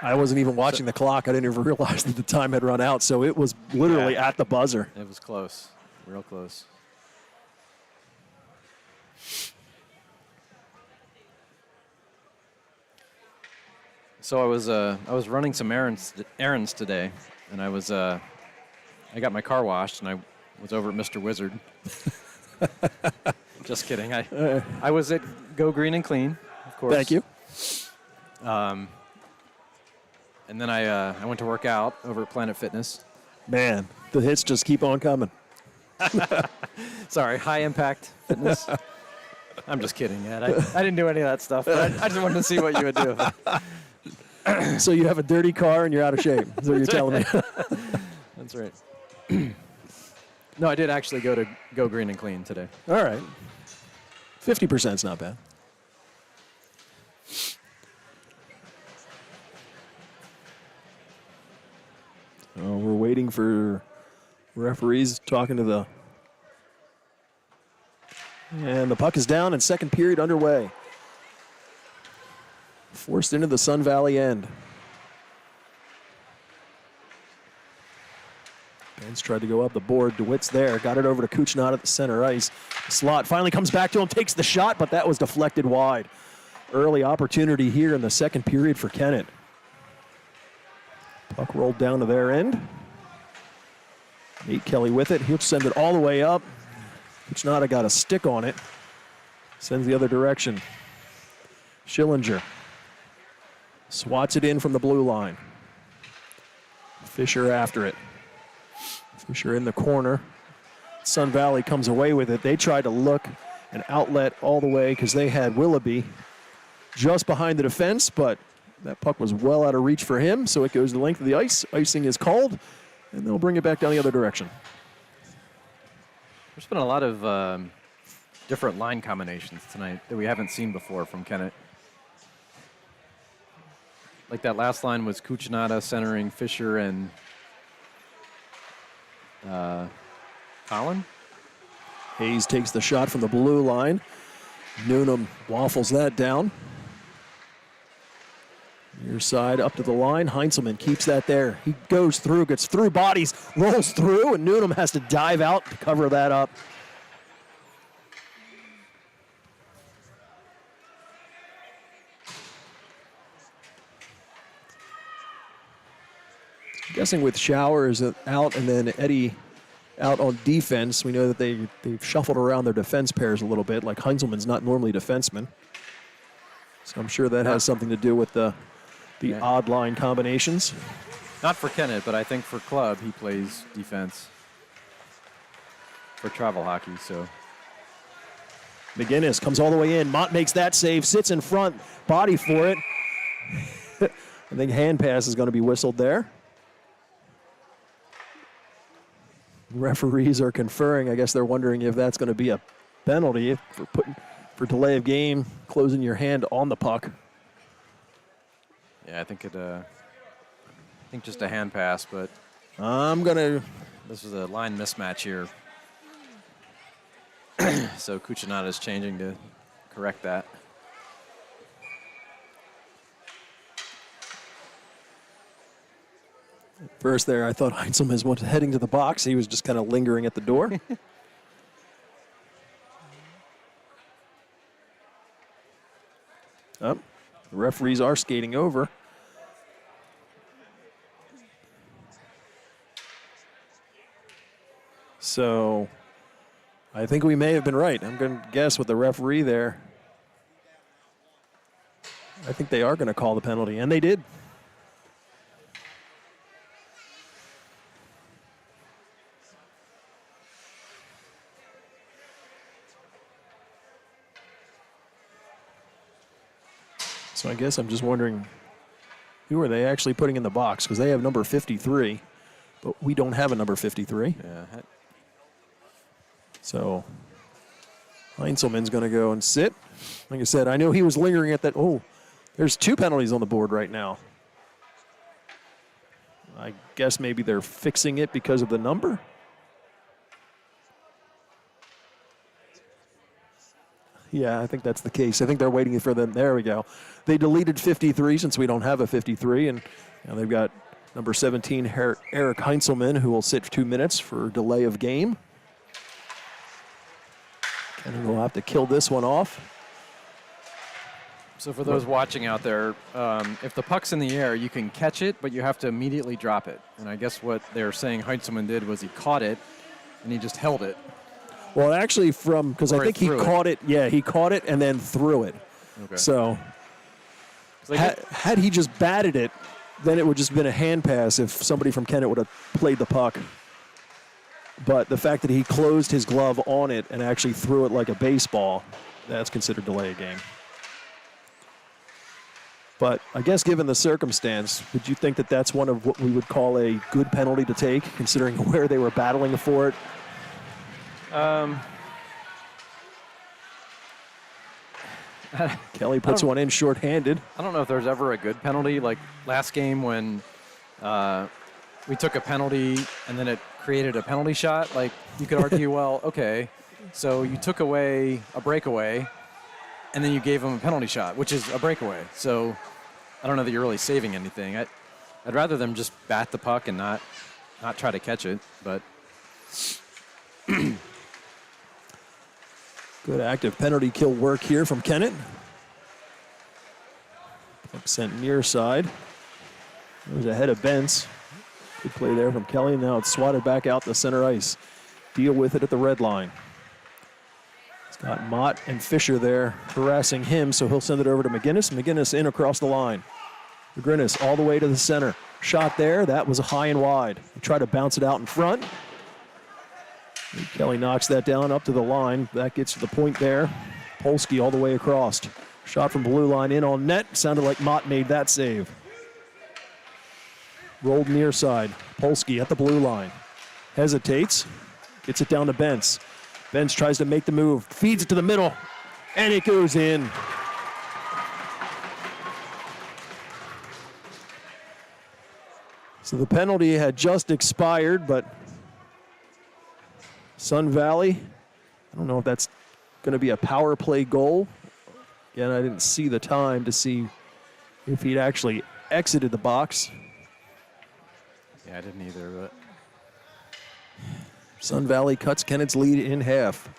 I wasn't even watching the clock. I didn't even realize that the time had run out, so it was literally at the buzzer. It was close, real close. So I was running some errands today, and I got my car washed, and I was over at Mr. Wizard. Just kidding. I was at Go Green and Clean, of course. Thank you. And then I went to work out over at Planet Fitness. Man, the hits just keep on coming. Sorry, High Impact Fitness. I'm just kidding, Ed. I didn't do any of that stuff, but I just wanted to see what you would do with it. So you have a dirty car and you're out of shape. That's what you're telling me. That's right. No, I did actually go to Go Green and Clean today. All right. 50% is not bad. We're waiting for referees talking to the... And the puck is down and second period underway. Forced into the Sun Valley end. Benz tried to go up the board. DeWitt's there. Got it over to Cucinotta at the center ice. The slot finally comes back to him, takes the shot, but that was deflected wide. Early opportunity here in the second period for Kennett. Puck rolled down to their end. Nate Kelly with it. He'll send it all the way up. Cucinotta got a stick on it. Sends the other direction. Schillinger swats it in from the blue line. Fisher after it. Fisher in the corner. Sun Valley comes away with it. They tried to look an outlet all the way because they had Willoughby just behind the defense, but that puck was well out of reach for him, so it goes the length of the ice. Icing is called, and they'll bring it back down the other direction. There's been a lot of different line combinations tonight that we haven't seen before from Kennett. Like that last line was Cucinotta centering Fisher and Colin? Hayes takes the shot from the blue line. Noonan waffles that down. Near side up to the line. Heinzelman keeps that there. He goes through, gets through bodies, rolls through, and Noonan has to dive out to cover that up. I'm guessing with Showers out and then Eddie out on defense, we know that they've shuffled around their defense pairs a little bit, like Heinzelman's not normally defenseman. So I'm sure that has something to do with the odd line combinations. Not for Kennett, but I think for club, he plays defense for travel hockey. So McGinnis comes all the way in. Mott makes that save, sits in front, body for it. I think hand pass is going to be whistled there. Referees are conferring. I guess they're wondering if that's going to be a penalty for delay of game, closing your hand on the puck. Yeah, I think just a hand pass, but this was a line mismatch here. So Cucinotta is changing to correct that. First there, I thought Heinzelman was heading to the box. He was just kind of lingering at the door. The referees are skating over. So I think we may have been right. I'm going to guess with the referee there. I think they are going to call the penalty, and they did. So I guess I'm just wondering, who are they actually putting in the box? Because they have number 53, but we don't have a number 53. Yeah. So Heinzelman's going to go and sit. Like I said, I know he was lingering at that. Oh, there's 2 penalties on the board right now. I guess maybe they're fixing it because of the number. Yeah, I think that's the case. I think they're waiting for them. There we go. They deleted 53 since we don't have a 53, and they've got number 17, Eric Heinzelman, who will sit for 2 minutes for delay of game. And we'll have to kill this one off. So for those watching out there, if the puck's in the air, you can catch it, but you have to immediately drop it. And I guess what they're saying Heinzelman did was he caught it, and he just held it. Well, actually, because I think he caught it. Yeah, he caught it and then threw it. Okay. So had he just batted it, then it would just have been a hand pass if somebody from Kennett would have played the puck. But the fact that he closed his glove on it and actually threw it like a baseball, that's considered delay of game. But I guess given the circumstance, would you think that that's one of what we would call a good penalty to take, considering where they were battling for it? Kelly puts one in shorthanded. I don't know if there's ever a good penalty. Like last game when we took a penalty and then it created a penalty shot, like you could argue, well, okay, so you took away a breakaway and then you gave them a penalty shot, which is a breakaway. So I don't know that you're really saving anything. I'd rather them just bat the puck and not try to catch it, but good active penalty kill work here from Kennett. Puck sent near side. It was ahead of Bentz. Good play there from Kelly. Now it's swatted back out the center ice. Deal with it at the red line. It's got Mott and Fisher there harassing him, so he'll send it over to McGinnis. McGinnis in across the line. McGinnis all the way to the center. Shot there. That was a high and wide. He tried to bounce it out in front. Kelly knocks that down up to the line. That gets to the point there. Polsky all the way across. Shot from blue line in on net. Sounded like Mott made that save. Rolled near side. Polsky at the blue line. Hesitates. Gets it down to Bentz. Bentz tries to make the move. Feeds it to the middle. And it goes in. So the penalty had just expired, but Sun Valley, I don't know if that's going to be a power play goal. Again, I didn't see the time to see if he'd actually exited the box. Yeah, I didn't either, but Sun Valley cuts Kennett's lead in half.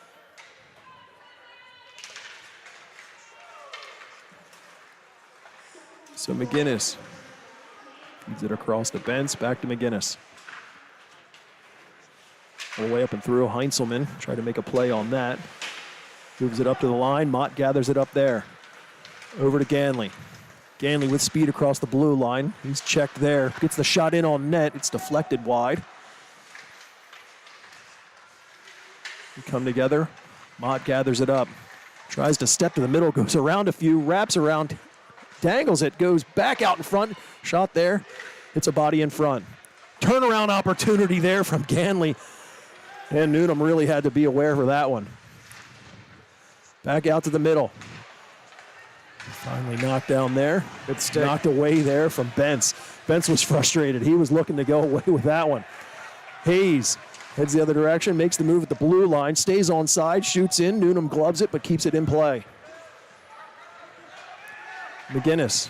So McGinnis feeds it across the bench, back to McGinnis. All the way up and through. Heinzelman tried to make a play on that. Moves it up to the line. Mott gathers it up there. Over to Ganley. Ganley with speed across the blue line. He's checked there. Gets the shot in on net. It's deflected wide. We come together. Mott gathers it up. Tries to step to the middle. Goes around a few. Wraps around. Dangles it. Goes back out in front. Shot there. Hits a body in front. Turnaround opportunity there from Ganley. And Newnham really had to be aware for that one. Back out to the middle. Finally knocked down there. It's knocked away there from Bentz. Bentz was frustrated. He was looking to go away with that one. Hayes heads the other direction, makes the move at the blue line, stays on side, shoots in. Newnham gloves it, but keeps it in play. McGinnis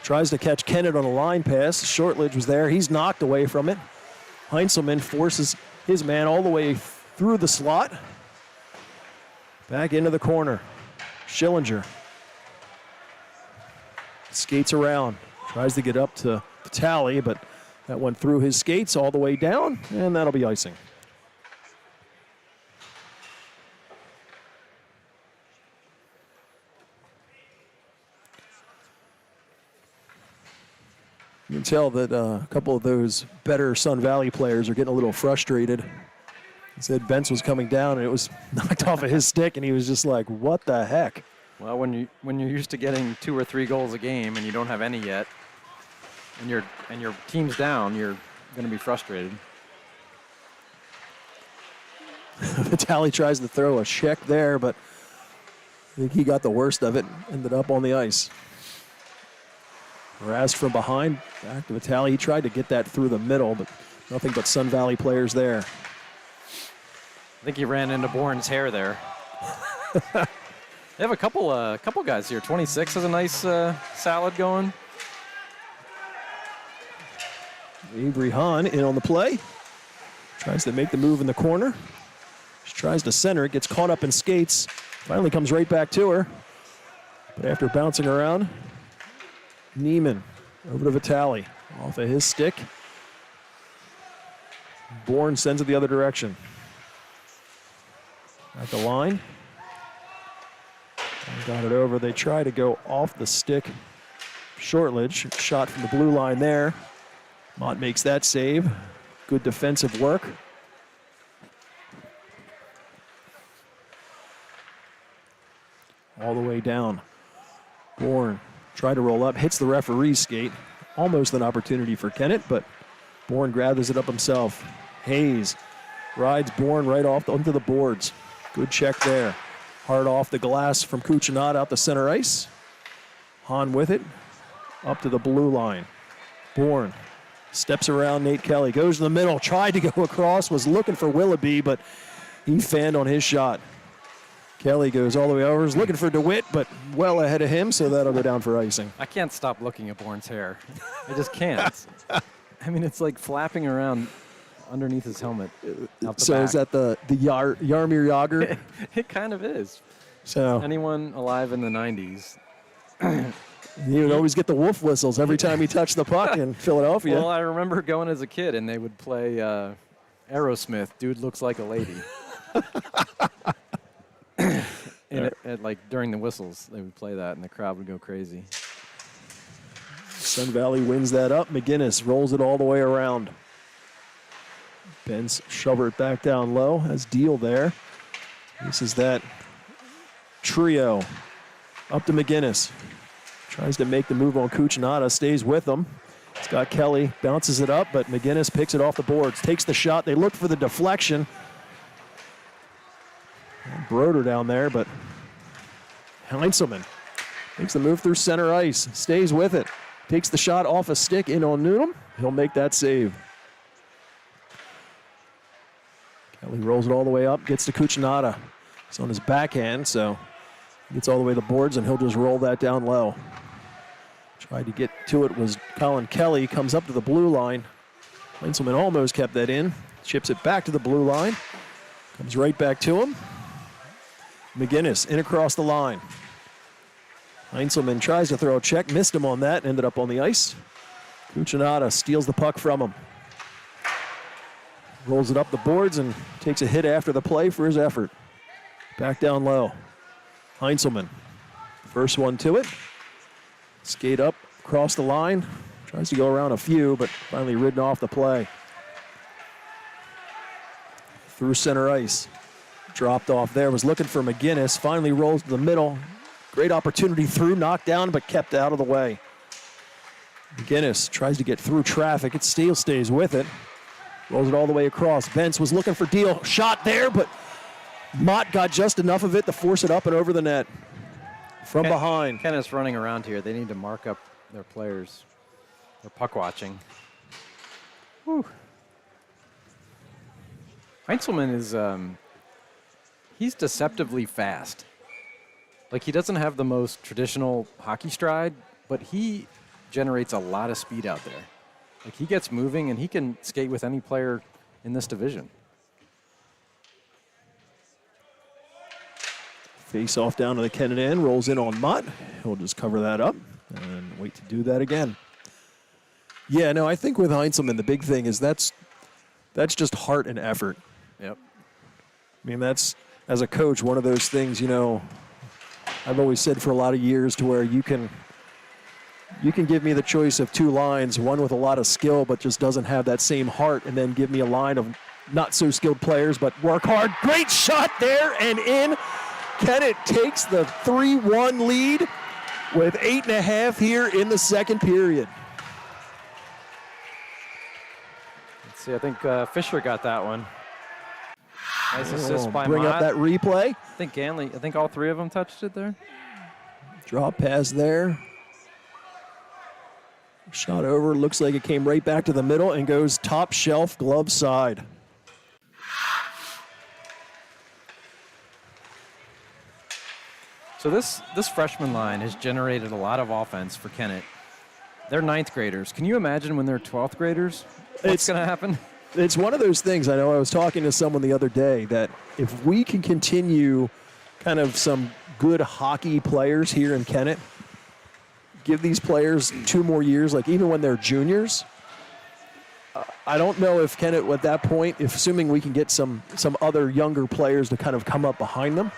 tries to catch Kennett on a line pass. Shortledge was there. He's knocked away from it. Heinzelman forces his man all the way through the slot. Back into the corner. Schillinger skates around. Tries to get up to the tally, but that went through his skates all the way down, and that'll be icing. You can tell that a couple of those better Sun Valley players are getting a little frustrated. He said Bentz was coming down, and it was knocked off of his stick, and he was just like, what the heck? well, when you're used to getting 2 or 3 goals a game and you don't have any yet, and your team's down, you're going to be frustrated. Vitale tries to throw a check there, but I think he got the worst of it. Ended up on the ice. Harassed from behind, back to Vitale. He tried to get that through the middle, but nothing but Sun Valley players there. I think he ran into Bourne's hair there. They have a couple guys here. 26 has a nice salad going. Avery Hahn in on the play. Tries to make the move in the corner. She tries to center it, gets caught up in skates. Finally comes right back to her. But after bouncing around, Neiman over to Vitale. Off of his stick. Bourne sends it the other direction. At the line. Got it over. They try to go off the stick. Shortledge, shot from the blue line there. Mott makes that save. Good defensive work. All the way down. Bourne tried to roll up, hits the referee's skate. Almost an opportunity for Kennett, but Bourne gathers it up himself. Hayes rides Bourne right off onto the boards. Good check there. Hard off the glass from Cuccinat out the center ice. Hahn with it. Up to the blue line. Bourne steps around Nate Kelly. Goes to the middle. Tried to go across. Was looking for Willoughby, but he fanned on his shot. Kelly goes all the way over. Is looking for DeWitt, but well ahead of him, so that'll go down for icing. I can't stop looking at Bourne's hair. I just can't. I mean, it's like flapping around underneath his helmet. So back. is that the Yarmir Yager? It kind of is. So Anyone alive in the 90s? He would always get the wolf whistles every time he touched the puck in Philadelphia. Well, I remember going as a kid, and they would play Aerosmith, Dude Looks Like a Lady. Like during the whistles, they would play that, and the crowd would go crazy. Sun Valley wins that up. McGinnis rolls it all the way around. Ben's shover it back down low. Has Deal there. This is that trio. Up to McGinnis. Tries to make the move on Cuccinata. Stays with him. It's got Kelly. Bounces it up, but McGinnis picks it off the boards. Takes the shot. They look for the deflection. And Broder down there, but Heinzelman makes the move through center ice. Stays with it. Takes the shot off a stick in on Newnham. He'll make that save. Kelly rolls it all the way up, gets to Cucinotta. It's on his backhand, so he gets all the way to the boards, and he'll just roll that down low. Tried to get to it was Colin Kelly, comes up to the blue line. Heinzelman almost kept that in, chips it back to the blue line, comes right back to him. McGinnis in across the line. Heinzelman tries to throw a check, missed him on that, ended up on the ice. Cucinotta steals the puck from him. Rolls it up the boards and takes a hit after the play for his effort. Back down low. Heinzelman, first one to it. Skate up, across the line. Tries to go around a few, but finally ridden off the play. Through center ice. Dropped off there, was looking for McGinnis. Finally rolls to the middle. Great opportunity through, knocked down, but kept out of the way. McGinnis tries to get through traffic. It still stays with it. Rolls it all the way across. Bentz was looking for Deal. Shot there, but Mott got just enough of it to force it up and over the net. From behind. Kennett's running around here. They need to mark up their players. They're puck watching. Whew. Heinzelman is, he's deceptively fast. Like, he doesn't have the most traditional hockey stride, but he generates a lot of speed out there. Like, he gets moving, and he can skate with any player in this division. Face off down to the Kennett end, rolls in on Mott. He'll just cover that up and wait to do that again. Yeah, no, I think with Heinzelman, the big thing is that's just heart and effort. Yep. I mean, that's, as a coach, one of those things, you know, I've always said for a lot of years, to where you can give me the choice of two lines, one with a lot of skill but just doesn't have that same heart, and then give me a line of not so skilled players but work hard. Great shot there and in. Kennett takes the 3-1 lead with 8.5 here in the second period. Let's see, I think Fisher got that one. Nice assist by Bring Mott. up that replay. I think all three of them touched it there. Drop pass there. Shot over, looks like it came right back to the middle and goes top shelf glove side. So this freshman line has generated a lot of offense for Kennett. They're ninth graders. Can you imagine when they're 12th graders? What's going to happen? It's one of those things. I know I was talking to someone the other day that if we can continue kind of some good hockey players here in Kennett, give these players 2 more years, like even when they're juniors, I don't know if Kennett at that point, if assuming we can get some other younger players to kind of come up behind them,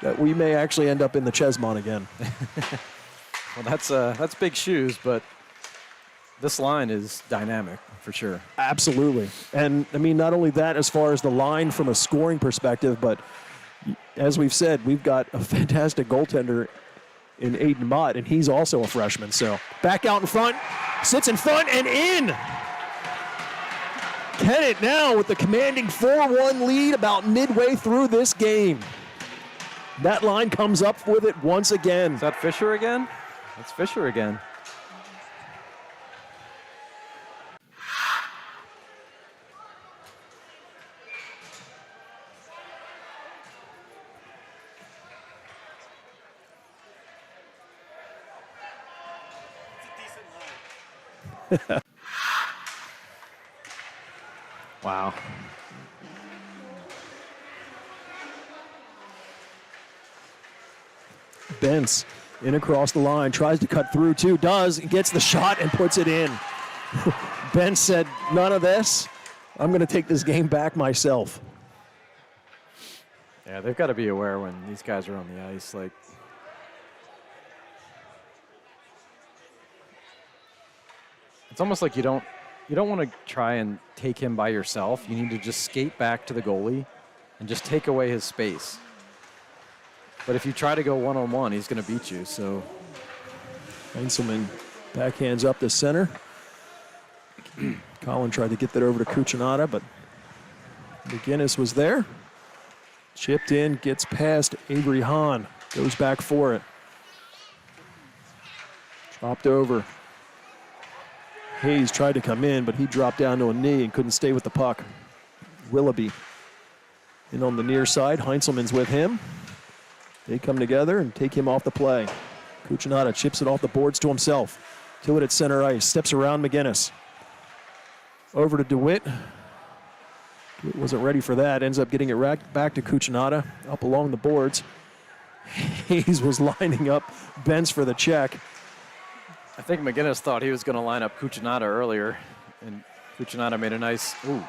that we may actually end up in the Chesmont again. Well, that's big shoes, but this line is dynamic for sure. Absolutely. And I mean, not only that, as far as the line from a scoring perspective, but as we've said, we've got a fantastic goaltender in Aiden Mott, and he's also a freshman. So back out in front, sits in front and in. Kennett now with the commanding 4-1 lead about midway through this game. That line comes up with it once again. Is that Fisher again? That's Fisher again. Wow. Bentz in across the line, tries to cut through too, does, gets the shot and puts it in. Bentz said, none of this. I'm going to take this game back myself. Yeah, they've got to be aware when these guys are on the ice. Like, it's almost like you don't want to try and take him by yourself. You need to just skate back to the goalie and just take away his space. But if you try to go one-on-one, he's going to beat you. So Heinzelman backhands up the center. Colin tried to get that over to Cucinotta, but McGinnis was there. Chipped in, gets past Avery Hahn, goes back for it. Dropped over. Hayes tried to come in, but he dropped down to a knee and couldn't stay with the puck. Willoughby In on the near side, Heinzelman's with him. They come together and take him off the play. Cucinotta chips it off the boards to himself. To it at center ice, steps around McGinnis. Over to DeWitt. DeWitt wasn't ready for that, ends up getting it back to Cucinotta, up along the boards. Hayes was lining up Benz for the check. I think McGinnis thought he was going to line up Cucinotta earlier, and Cucinotta made a nice, ooh.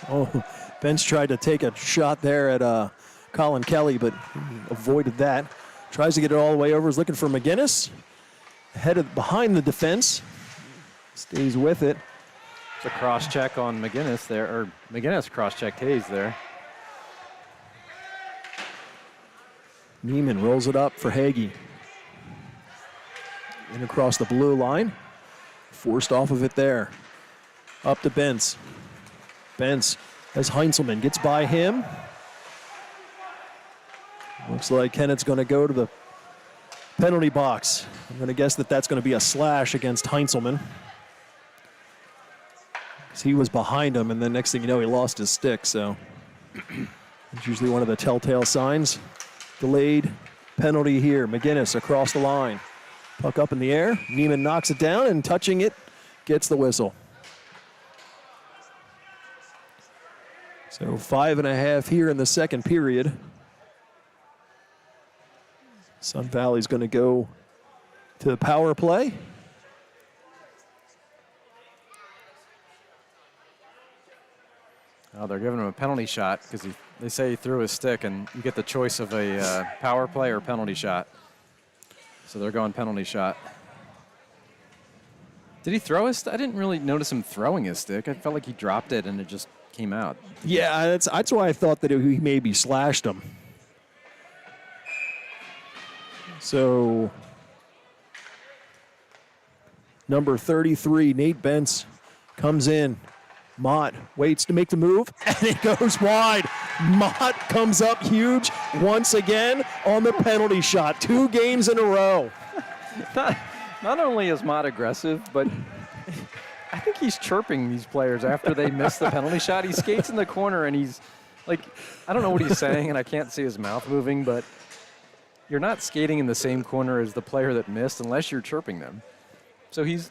Oh, Benz tried to take a shot there at Colin Kelly, but avoided that. Tries to get it all the way over, is looking for McGinnis. Headed behind the defense. Stays with it. It's a cross-check on McGinnis there, or McGinnis cross-checked Hayes there. Neiman rolls it up for Hagee. In across the blue line. Forced off of it there. Up to Benz. Benz as Heinzelman gets by him. Looks like Kennett's going to go to the penalty box. I'm going to guess that that's going to be a slash against Heinzelman. Because he was behind him, and then next thing you know, he lost his stick. So it's usually one of the telltale signs. Delayed penalty here. McGinnis across the line. Puck up in the air. Neiman knocks it down, and touching it gets the whistle. So 5.5 here in the second period. Sun Valley's going to go to the power play. Oh, they're giving him a penalty shot because they say he threw his stick, and you get the choice of a power play or penalty shot. So they're going penalty shot. Did he throw his stick? I didn't really notice him throwing his stick. I felt like he dropped it and it just came out. Yeah, that's why I thought that he maybe slashed him. So, number 33, Nate Bentz, comes in. Mott waits to make the move, and it goes wide. Mott comes up huge once again on the penalty shot. 2 games in a row. Not only is Mott aggressive, but I think he's chirping these players after they miss the penalty shot. He skates in the corner, and he's like, I don't know what he's saying, and I can't see his mouth moving, but you're not skating in the same corner as the player that missed unless you're chirping them. So he's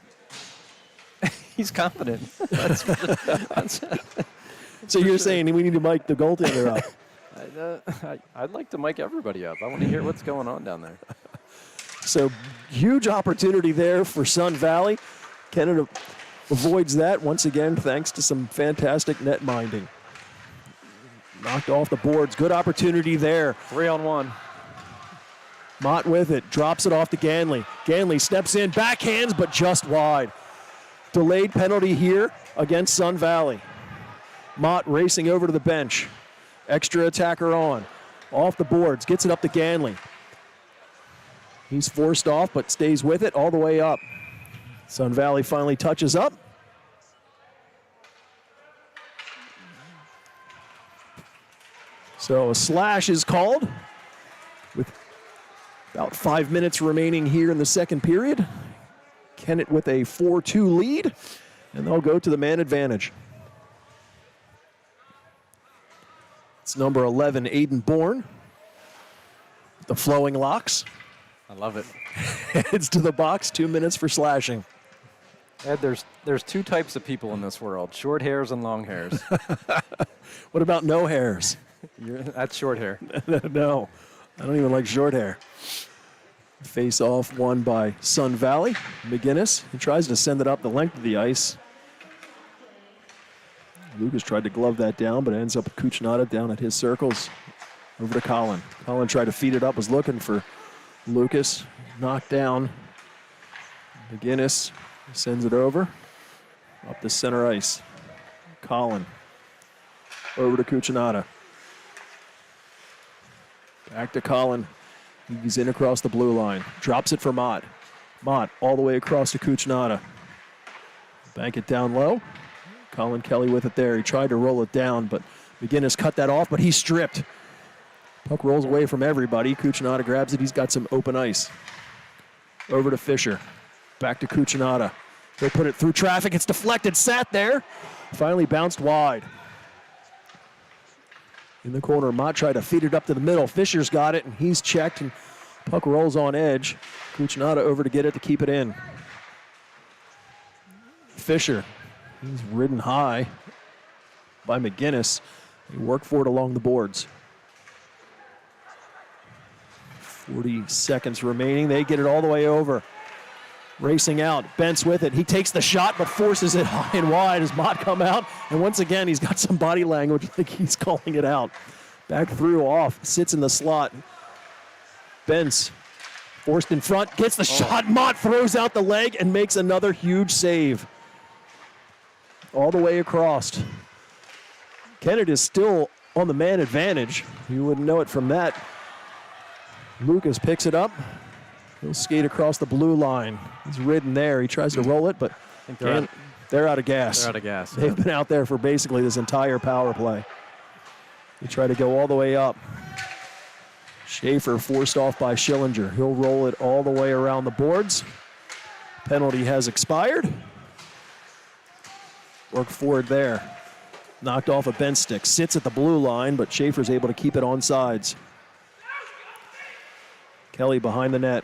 confident. So you're saying we need to mic the goaltender up? I'd like to mic everybody up. I want to hear what's going on down there. So huge opportunity there for Sun Valley. Kennett avoids that once again thanks to some fantastic net minding. Knocked off the boards. Good opportunity there. 3-on-1. Mott with it. Drops it off to Ganley. Ganley steps in. Backhands, but just wide. Delayed penalty here against Sun Valley. Mott racing over to the bench. Extra attacker on. Off the boards. Gets it up to Ganley. He's forced off, but stays with it all the way up. Sun Valley finally touches up. So a slash is called with about 5 minutes remaining here in the second period. Kennett with a 4-2 lead, and they'll go to the man advantage. It's number 11, Aiden Bourne. The flowing locks. I love it. Heads to the box, 2 minutes for slashing. Ed, there's 2 types of people in this world, short hairs and long hairs. What about no hairs? That's short hair. No, I don't even like short hair. Face off won by Sun Valley. McGinnis, he tries to send it up the length of the ice. Lucas tried to glove that down, but it ends up with Cucinotta down at his circles. Over to Colin. Colin tried to feed it up, was looking for Lucas. Knocked down. McGinnis sends it over. Up the center ice. Colin. Over to Cucinotta. Back to Colin. He's in across the blue line. Drops it for Mott. Mott all the way across to Cucinotta. Bank it down low. Colin Kelly with it there. He tried to roll it down, but McGinnis cut that off, but he's stripped. Puck rolls away from everybody. Cucinotta grabs it. He's got some open ice. Over to Fisher. Back to Cucinotta. They put it through traffic. It's deflected. Sat there. Finally bounced wide. In the corner, Mott tried to feed it up to the middle. Fisher's got it, and he's checked, and puck rolls on edge. Kuchnada over to get it to keep it in. Fisher, he's ridden high by McGinnis. He worked for it along the boards. 40 seconds remaining. They get it all the way over. Racing out, Bentz with it. He takes the shot but forces it high and wide as Mott come out. And once again, he's got some body language like he's calling it out. Back through off, sits in the slot. Bentz forced in front, gets the shot. Mott throws out the leg and makes another huge save. All the way across. Kennett is still on the man advantage. You wouldn't know it from that. Lucas picks it up. He'll skate across the blue line. He's ridden there. He tries to roll it, but they're out of gas. They're out of gas. They've been out there for basically this entire power play. They try to go all the way up. Schaefer forced off by Schillinger. He'll roll it all the way around the boards. Penalty has expired. Work forward there. Knocked off a bench stick. Sits at the blue line, but Schaefer's able to keep it on sides. Kelly behind the net.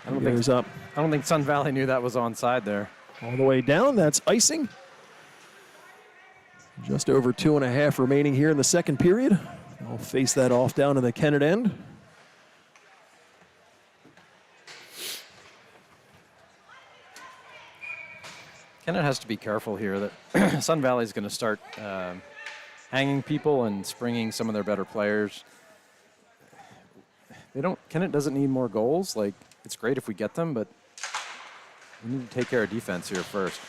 I don't think Sun Valley knew that was onside there. All the way down, that's icing. Just over 2.5 remaining here in the second period. I'll face that off down to the Kennett end. Kennett has to be careful here that Sun Valley's going to start hanging people and springing some of their better players. Kennett doesn't need more goals. Like, it's great if we get them, but we need to take care of defense here first.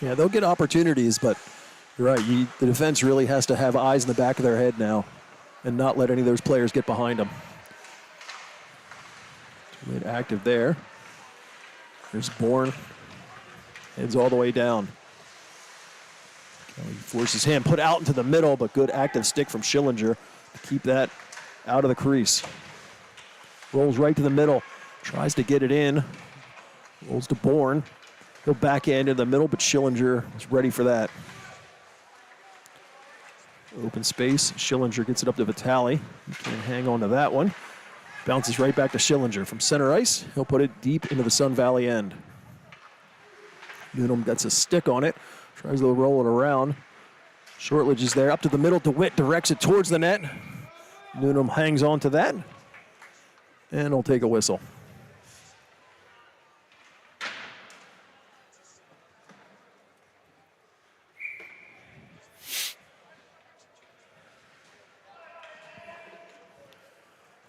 Yeah, they'll get opportunities, but you're right. The defense really has to have eyes in the back of their head now and not let any of those players get behind them. Too active there. There's Bourne. Heads all the way down. Kelly forces him, put out into the middle, but good active stick from Schillinger to keep that out of the crease. Rolls right to the middle, tries to get it in. Rolls to Bourne. He'll backhand in the middle, but Schillinger is ready for that. Open space. Schillinger gets it up to Vitale. He can't hang on to that one. Bounces right back to Schillinger from center ice. He'll put it deep into the Sun Valley end. Newnham gets a stick on it. Tries to roll it around. Shortledge is there. Up to the middle. DeWitt directs it towards the net. Newnham hangs on to that. And he'll take a whistle.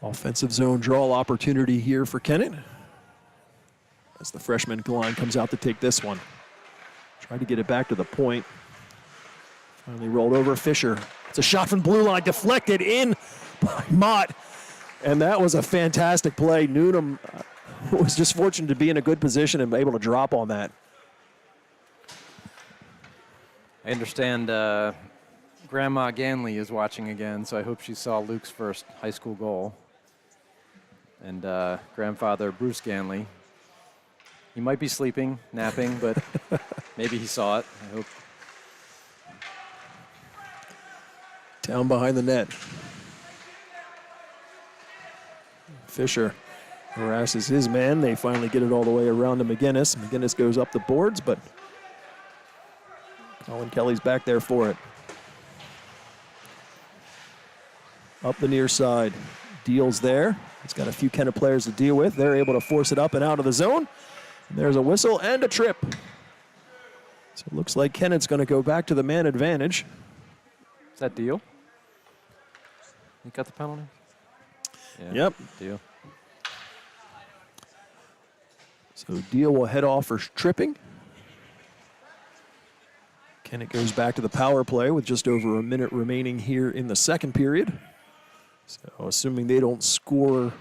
Offensive zone draw opportunity here for Kennett. As the freshman line comes out to take this one. Trying to get it back to the point. Finally rolled over Fisher. It's a shot from blue line, deflected in by Mott. And that was a fantastic play. Newnham was just fortunate to be in a good position and able to drop on that. I understand Grandma Ganley is watching again, so I hope she saw Luke's first high school goal. And grandfather Bruce Ganley. He might be sleeping, napping, but maybe he saw it. I hope. Down behind the net. Fisher harasses his man. They finally get it all the way around to McGinnis. McGinnis goes up the boards, but Colin Kelly's back there for it. Up the near side. Deals there. He's got a few Kennett players to deal with. They're able to force it up and out of the zone. And there's a whistle and a trip. So it looks like Kennett's going to go back to the man advantage. Is that Deal? He got the penalty? Yeah, yep. Deal. So Deal will head off for tripping. Kennett goes back to the power play with just over a minute remaining here in the second period. So assuming they don't score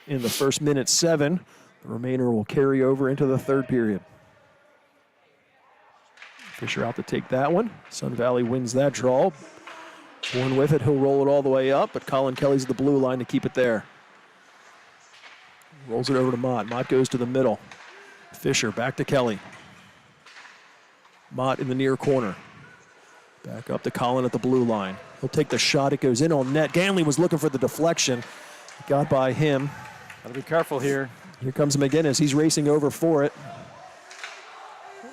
in the first minute 7, the remainder will carry over into the third period. Fisher out to take that one. Sun Valley wins that draw. Bourne with it, he'll roll it all the way up, but Colin Kelly's at the blue line to keep it there. Rolls it over to Mott. Mott goes to the middle. Fisher back to Kelly. Mott in the near corner. Back up to Colin at the blue line. He'll take the shot. It goes in on net. Ganley was looking for the deflection. Got by him. Gotta be careful here. Here comes McGinnis. He's racing over for it. I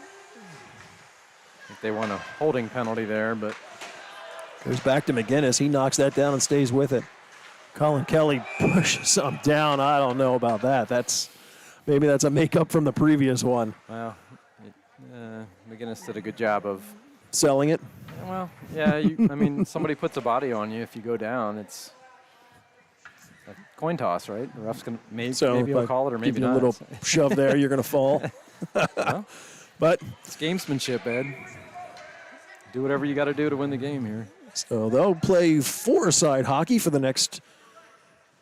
think they want a holding penalty there, but Goes back to McGinnis. He knocks that down and stays with it. Colin Kelly pushes some down. I don't know about that. Maybe that's a makeup from the previous one. well, McGinnis did a good job of Selling it. Well, yeah, I mean, somebody puts a body on you if you go down. It's a coin toss, right? The ref's going to maybe he'll call it or maybe give you not. a little shove there, you're going to fall. Well, But it's gamesmanship, Ed. Do whatever you got to do to win the game here. so they'll play four-side hockey for the next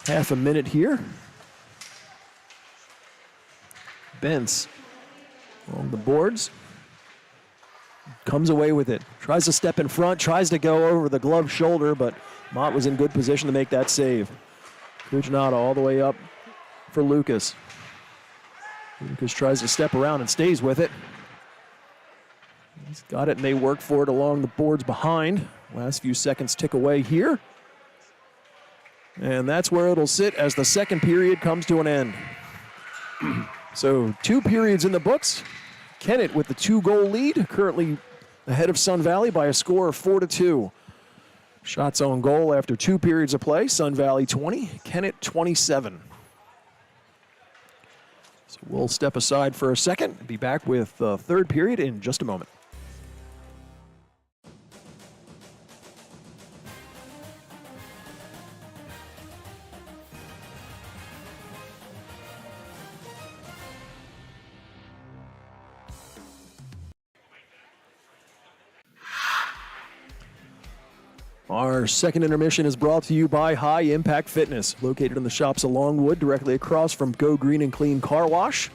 half a minute here. Bentz along the boards. Comes away with it. Tries to step in front. Tries to go over the glove shoulder, but Mott was in good position to make that save. Kuchnada all the way up for Lucas. Lucas tries to step around and stays with it. He's got it, and they work for it along the boards behind. Last few seconds tick away here. And that's where it'll sit as the second period comes to an end. So 2 periods in the books. Kennett with the 2-goal lead, currently ahead of Sun Valley by a score of 4-2. Shots on goal after 2 periods of play. Sun Valley 20, Kennett 27. So we'll step aside for a second and be back with the third period in just a moment. Our second intermission is brought to you by High Impact Fitness, located in the shops along Wood, directly across from Go Green and Clean Car Wash.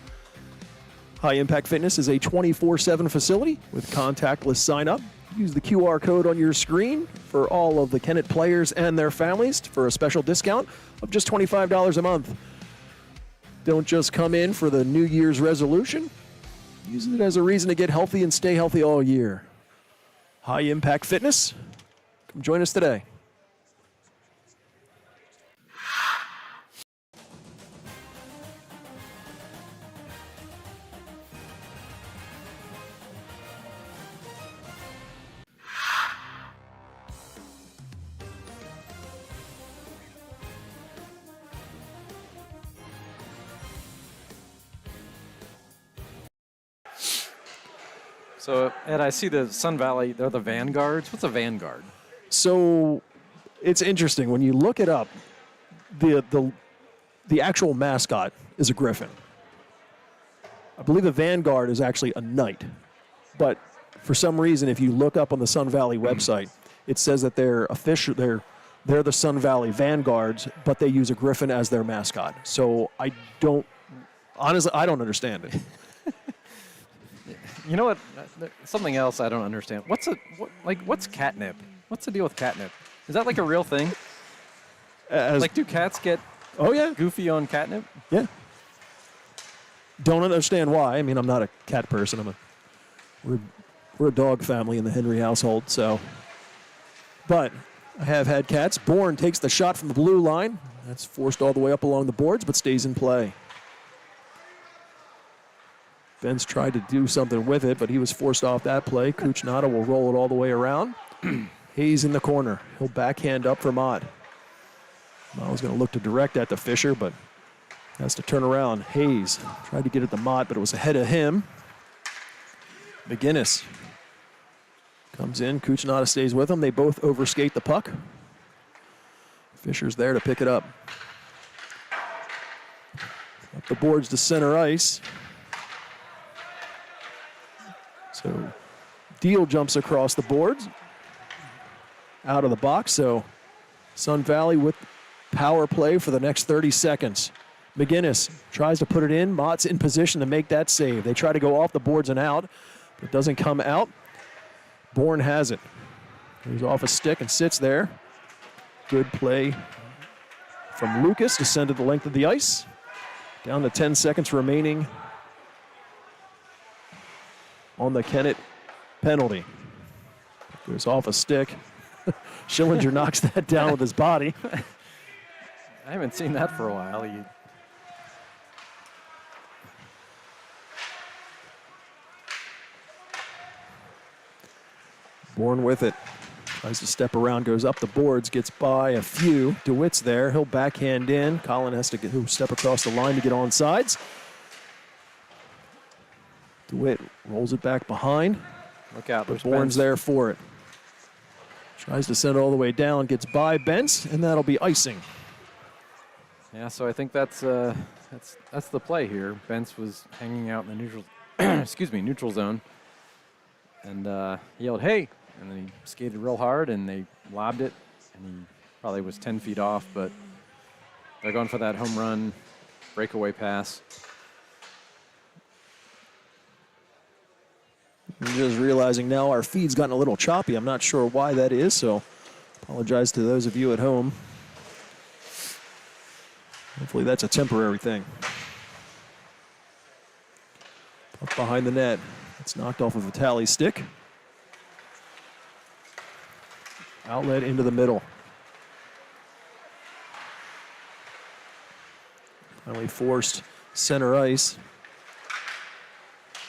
High Impact Fitness is a 24/7 facility with contactless sign-up. Use the QR code on your screen for all of the Kennett players and their families for a special discount of just $25 a month. Don't just come in for the New Year's resolution. Use it as a reason to get healthy and stay healthy all year. High Impact Fitness. Come join us today. So, Ed, I see the Sun Valley, they're the Vanguards. What's a Vanguard? So it's interesting when you look it up. The actual mascot is a griffin. I believe the Vanguard is actually a knight, but for some reason, if you look up on the Sun Valley website, it says that they're official. They're the Sun Valley Vanguards, but they use a griffin as their mascot. So I don't understand it. You know what? Something else I don't understand. What's catnip? What's the deal with catnip? Is that like a real thing? Do cats get goofy on catnip? Yeah. Don't understand why. I mean, I'm not a cat person. We're a dog family in the Henry household, so. But I have had cats. Bourne takes the shot from the blue line. That's forced all the way up along the boards, but stays in play. Ben's tried to do something with it, but he was forced off that play. Kuchnada will roll it all the way around. Hayes in the corner. He'll backhand up for Mott. Mott was going to look to direct that to Fisher, but has to turn around. Hayes tried to get it to Mott, but it was ahead of him. McGinnis comes in. Kuchnada stays with him. They both overskate the puck. Fisher's there to pick it up. Up the boards to center ice. So Deal jumps across the boards. Out of the box, so Sun Valley with power play for the next 30 seconds. McGinnis tries to put it in. Mott's in position to make that save. They try to go off the boards and out, but it doesn't come out. Bourne has it. He's off a stick and sits there. Good play from Lucas to send it the length of the ice. Down to 10 seconds remaining on the Kennett penalty. Goes off a stick. Schillinger knocks that down with his body. I haven't seen that for a while. Born with it. Tries to step around, goes up the boards, gets by a few. DeWitt's there. He'll backhand in. Colin has to step across the line to get on sides. DeWitt rolls it back behind. Look out. But Bourne's there for it. Tries to send it all the way down, gets by Bentz, and that'll be icing. Yeah, so I think that's the play here. Bentz was hanging out in the neutral, neutral zone, and he yelled, "Hey!" And then he skated real hard, and they lobbed it, and he probably was 10 feet off, but they're going for that home run breakaway pass. I'm just realizing now our feed's gotten a little choppy. I'm not sure why that is, so apologize to those of you at home. Hopefully that's a temporary thing. Puck behind the net. It's knocked off of Vitale's stick. Outlet into the middle. Finally forced center ice.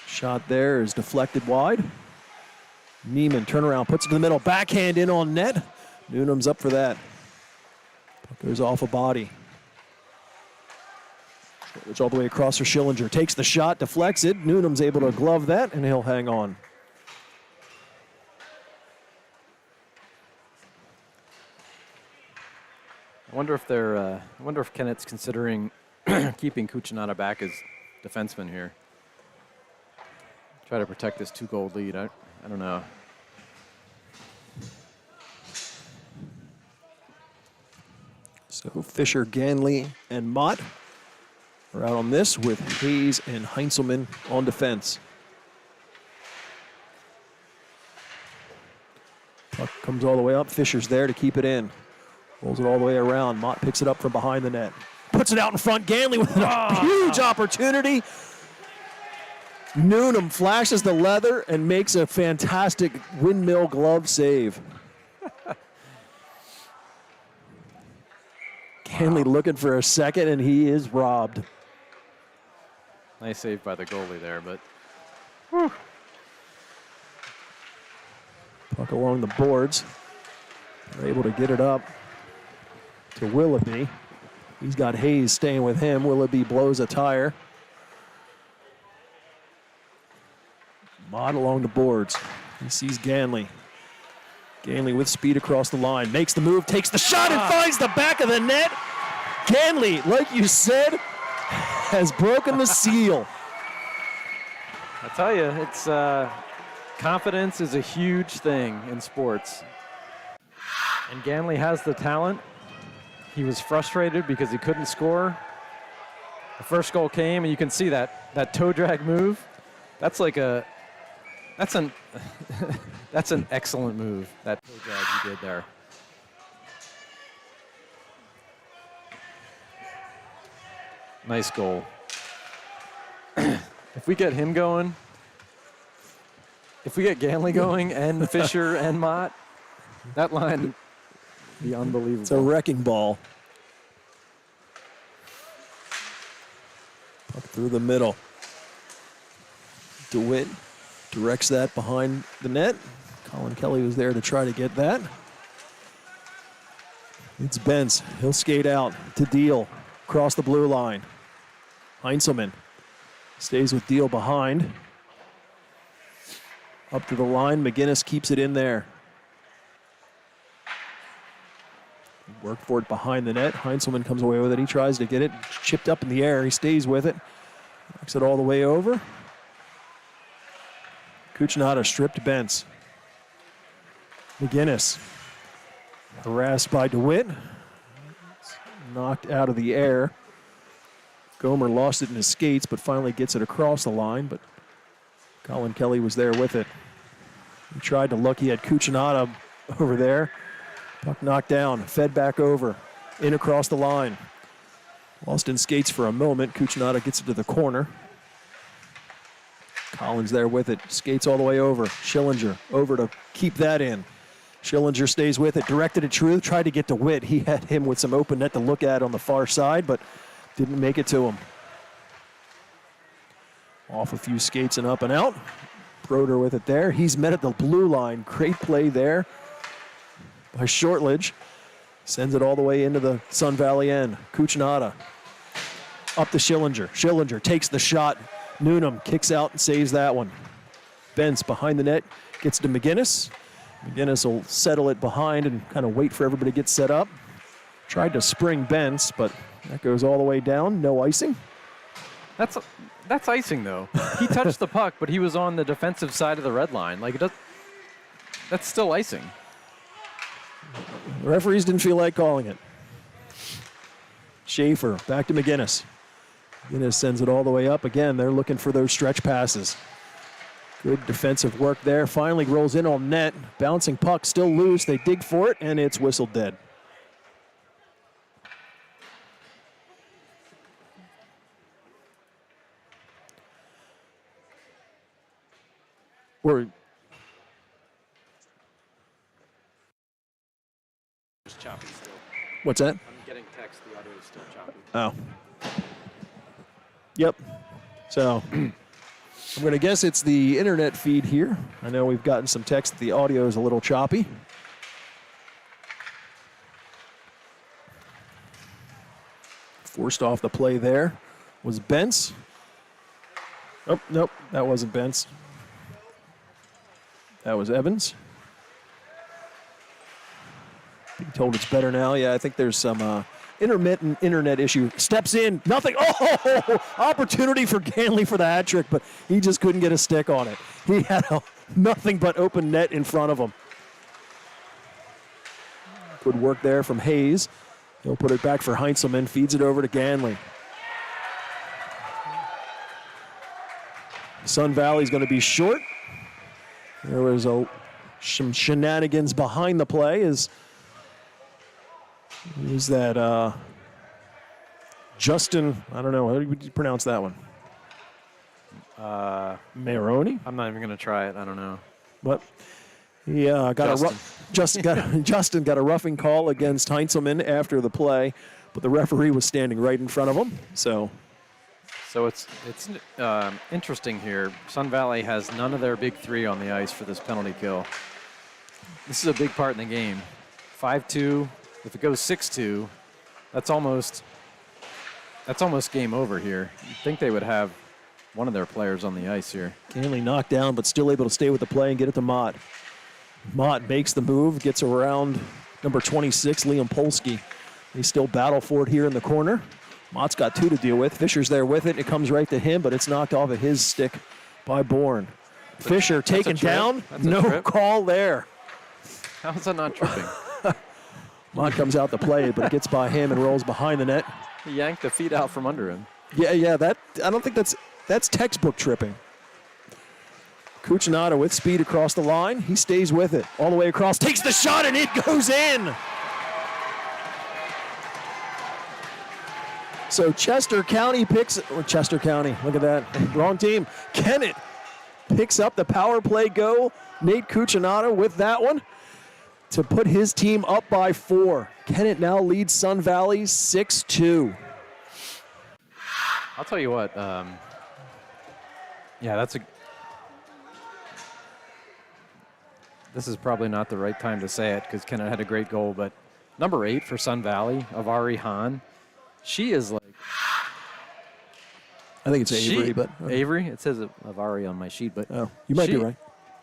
Shot there is deflected wide. Neiman turnaround, puts it in the middle, backhand in on net. Newnham's up for that. Puck goes off a body. It's all the way across for Schillinger. Takes the shot, deflects it. Newnham's able to glove that, and he'll hang on. I wonder if Kennett's considering keeping Cucinotta back as defenseman here. Try to protect this 2-goal lead. I don't know. So Fisher, Ganley, and Mott are out on this with Hayes and Heinzelman on defense. Puck comes all the way up. Fisher's there to keep it in. Rolls it all the way around. Mott picks it up from behind the net. Puts it out in front. Ganley with a huge opportunity. Newnham flashes the leather and makes a fantastic windmill glove save. Ganley looking for a second, and he is robbed. Nice save by the goalie there, but Puck along the boards. They're able to get it up to Willoughby. He's got Hayes staying with him. Willoughby blows a tire. Mott along the boards. He sees Ganley. Ganley with speed across the line. Makes the move, takes the shot, and finds the back of the net. Ganley, like you said, has broken the seal. I tell you, it's confidence is a huge thing in sports. And Ganley has the talent. He was frustrated because he couldn't score. The first goal came, and you can see that toe drag move. That's an that's an excellent move, that toe drag he did there. Nice goal. If we get him going, if we get Ganley going and Fisher and Mott, that line would be unbelievable. It's a wrecking ball. Up through the middle. DeWitt directs that behind the net. Colin Kelly was there to try to get that. It's Bentz. He'll skate out to Deal. Across the blue line. Heinzelman stays with Deal behind. Up to the line. McGinnis keeps it in there. Work for it behind the net. Heinzelman comes away with it. He tries to get it. Chipped up in the air. He stays with it. Knocks it all the way over. Cucinotta stripped Bentz. McGinnis harassed by DeWitt. Knocked out of the air. Gomer lost it in his skates, but finally gets it across the line, but Colin Kelly was there with it. He tried to look. He had Cucinotta over there. Puck knocked down, fed back over, in across the line. Lost in skates for a moment. Cucinotta gets it to the corner. Collins there with it, skates all the way over. Schillinger over to keep that in. Schillinger stays with it, directed at Truth, tried to get to Witt. He had him with some open net to look at on the far side, but didn't make it to him. Off a few skates and up and out. Broder with it there. He's met at the blue line. Great play there by Shortledge. Sends it all the way into the Sun Valley end. Cucinotta up to Schillinger. Schillinger takes the shot. Newnham kicks out and saves that one. Bentz behind the net, gets to McGinnis. McGinnis will settle it behind and kind of wait for everybody to get set up. Tried to spring Bentz, but that goes all the way down. No icing. That's icing, though. He touched the puck, but he was on the defensive side of the red line. Like, that's still icing. The referees didn't feel like calling it. Schaefer back to McGinnis. McGinnis sends it all the way up. Again, they're looking for those stretch passes. Good defensive work there. Finally rolls in on net. Bouncing puck still loose. They dig for it, and it's whistled dead. It's choppy still. What's that? I'm getting text. The audio is still choppy. Oh. Yep. So I'm going to guess it's the internet feed here. I know we've gotten some text that the audio is a little choppy. Forced off the play there was Bentz. Oh, nope, that wasn't Bentz. That was Evans. Being told it's better now. Yeah, I think there's some intermittent internet issue. Steps in, nothing. Oh, opportunity for Ganley for the hat trick, but he just couldn't get a stick on it. He had nothing but open net in front of him. Good work there from Hayes. He'll put it back for Heinzelman, feeds it over to Ganley. Sun Valley's going to be short. There was some shenanigans behind the play. Is that Justin? I don't know. How would you pronounce that one? Maroney? I'm not even going to try it. I don't know. But he Justin got a roughing call against Heinzelman after the play, but the referee was standing right in front of him. So it's interesting here. Sun Valley has none of their big three on the ice for this penalty kill. This is a big part in the game. 5-2. If it goes 6-2, that's almost game over here. You'd think they would have one of their players on the ice here. Ganley knocked down, but still able to stay with the play and get it to Mott. Mott makes the move, gets around number 26, Liam Polsky. They still battle for it here in the corner. Mott's got two to deal with. Fisher's there with it. It comes right to him, but it's knocked off of his stick by Bourne. Fisher taken down. No call there. How is that not tripping? Mott comes out to play, but it gets by him and rolls behind the net. He yanked the feet out from under him. Yeah. That I don't think that's textbook tripping. Cucinotta with speed across the line. He stays with it all the way across. Takes the shot, and it goes in. So Chester County look at that. Wrong team. Kennett picks up the power play go. Nate Cucinotta with that one to put his team up by 4. Kennett now leads Sun Valley 6-2. I'll tell you what. This is probably not the right time to say it because Kennett had a great goal, but number 8 for Sun Valley, Avari Han, she is like. I think it's Avery, but. Avery? It says Avari on my sheet, but. Oh, you might be right.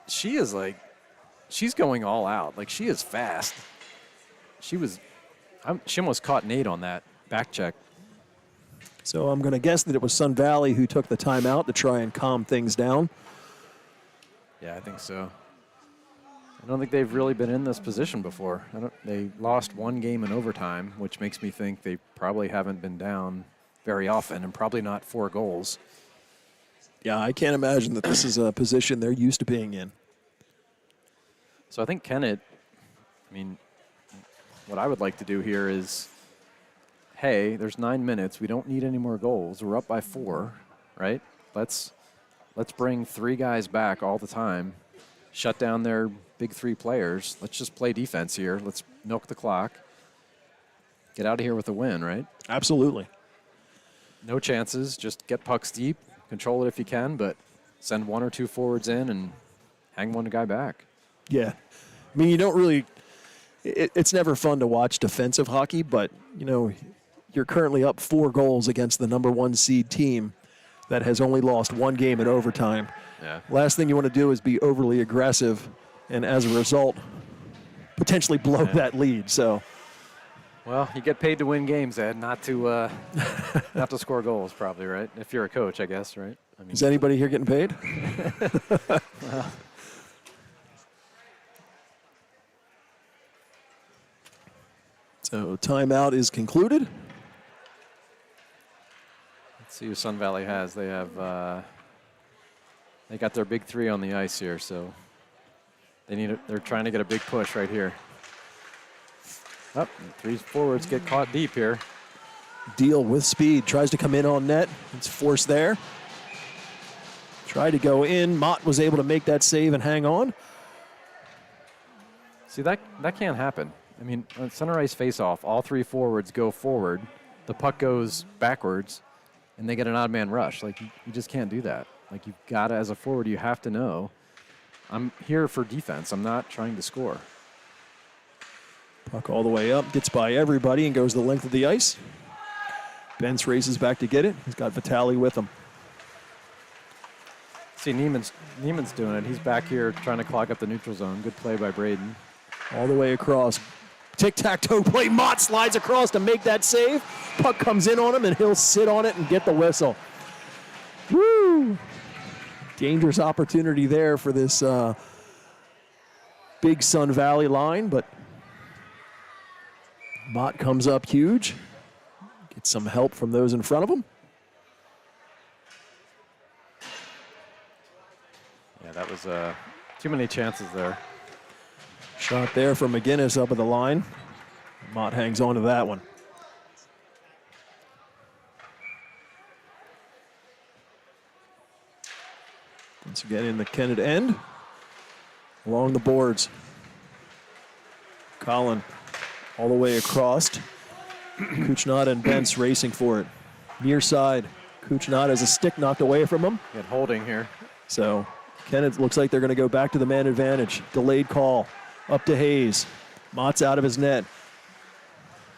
She is like. She's going all out. Like, she is fast. She almost caught Nate on that back check. So I'm going to guess that it was Sun Valley who took the timeout to try and calm things down. Yeah, I think so. I don't think they've really been in this position before. They lost one game in overtime, which makes me think they probably haven't been down very often and probably not 4 goals. Yeah, I can't imagine that this is a position they're used to being in. So I think Kennett, what I would like to do here is, hey, there's 9 minutes. We don't need any more goals. We're up by 4, right? Let's let's bring 3 guys back all the time, shut down their big 3 players. Let's just play defense here. Let's milk the clock. Get out of here with a win, right? Absolutely. No chances. Just get pucks deep, control it if you can, but send 1 or 2 forwards in and hang one guy back. Yeah. I mean, you don't really – it's never fun to watch defensive hockey, but, you know, you're currently up 4 goals against the number 1 seed team that has only lost 1 game in overtime. Yeah. Last thing you want to do is be overly aggressive and, as a result, potentially blow that lead. So, well, you get paid to win games, Ed, not to not to score goals, probably, right? If you're a coach, I guess, right? I mean, is anybody here getting paid? well. So timeout is concluded. Let's see who Sun Valley has. They have they got their big 3 on the ice here, so they're trying to get a big push right here. Up, 3 forwards get caught deep here. Deal with speed, tries to come in on net. It's forced there. Tried to go in. Mott was able to make that save and hang on. See, that can't happen. I mean, on center ice face-off, all 3 forwards go forward. The puck goes backwards, and they get an odd man rush. Like, you just can't do that. Like, you've got to, as a forward, you have to know, I'm here for defense. I'm not trying to score. Puck all the way up, gets by everybody and goes the length of the ice. Bentz races back to get it. He's got Vitale with him. See, Neiman's doing it. He's back here trying to clog up the neutral zone. Good play by Braden. All the way across. Tic-tac-toe play. Mott slides across to make that save. Puck comes in on him, and he'll sit on it and get the whistle. Woo! Dangerous opportunity there for this big Sun Valley line, but Mott comes up huge. Gets some help from those in front of him. Yeah, that was too many chances there. Shot there from McGinnis up at the line. Mott hangs on to that one. Once again in the Kennett end. Along the boards. Colin all the way across. Kuchnat and Bentz racing for it. Near side. Kuchnat has a stick knocked away from him. Get holding here. So Kennett looks like they're going to go back to the man advantage. Delayed call. Up to Hayes. Mott's out of his net.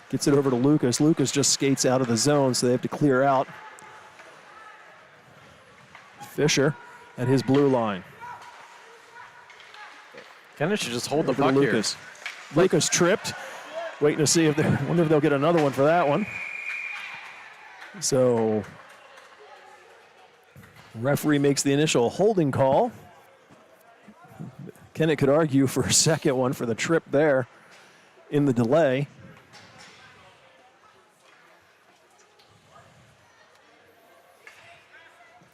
Gets it over to Lucas. Lucas just skates out of the zone, so they have to clear out. Fisher at his blue line. Kennett should just hold the Over puck to Lucas. here. Lucas tripped. Waiting to see if they wonder if they'll get another one for that one. So referee makes the initial holding call. Kennett could argue for a second one for the trip there in the delay.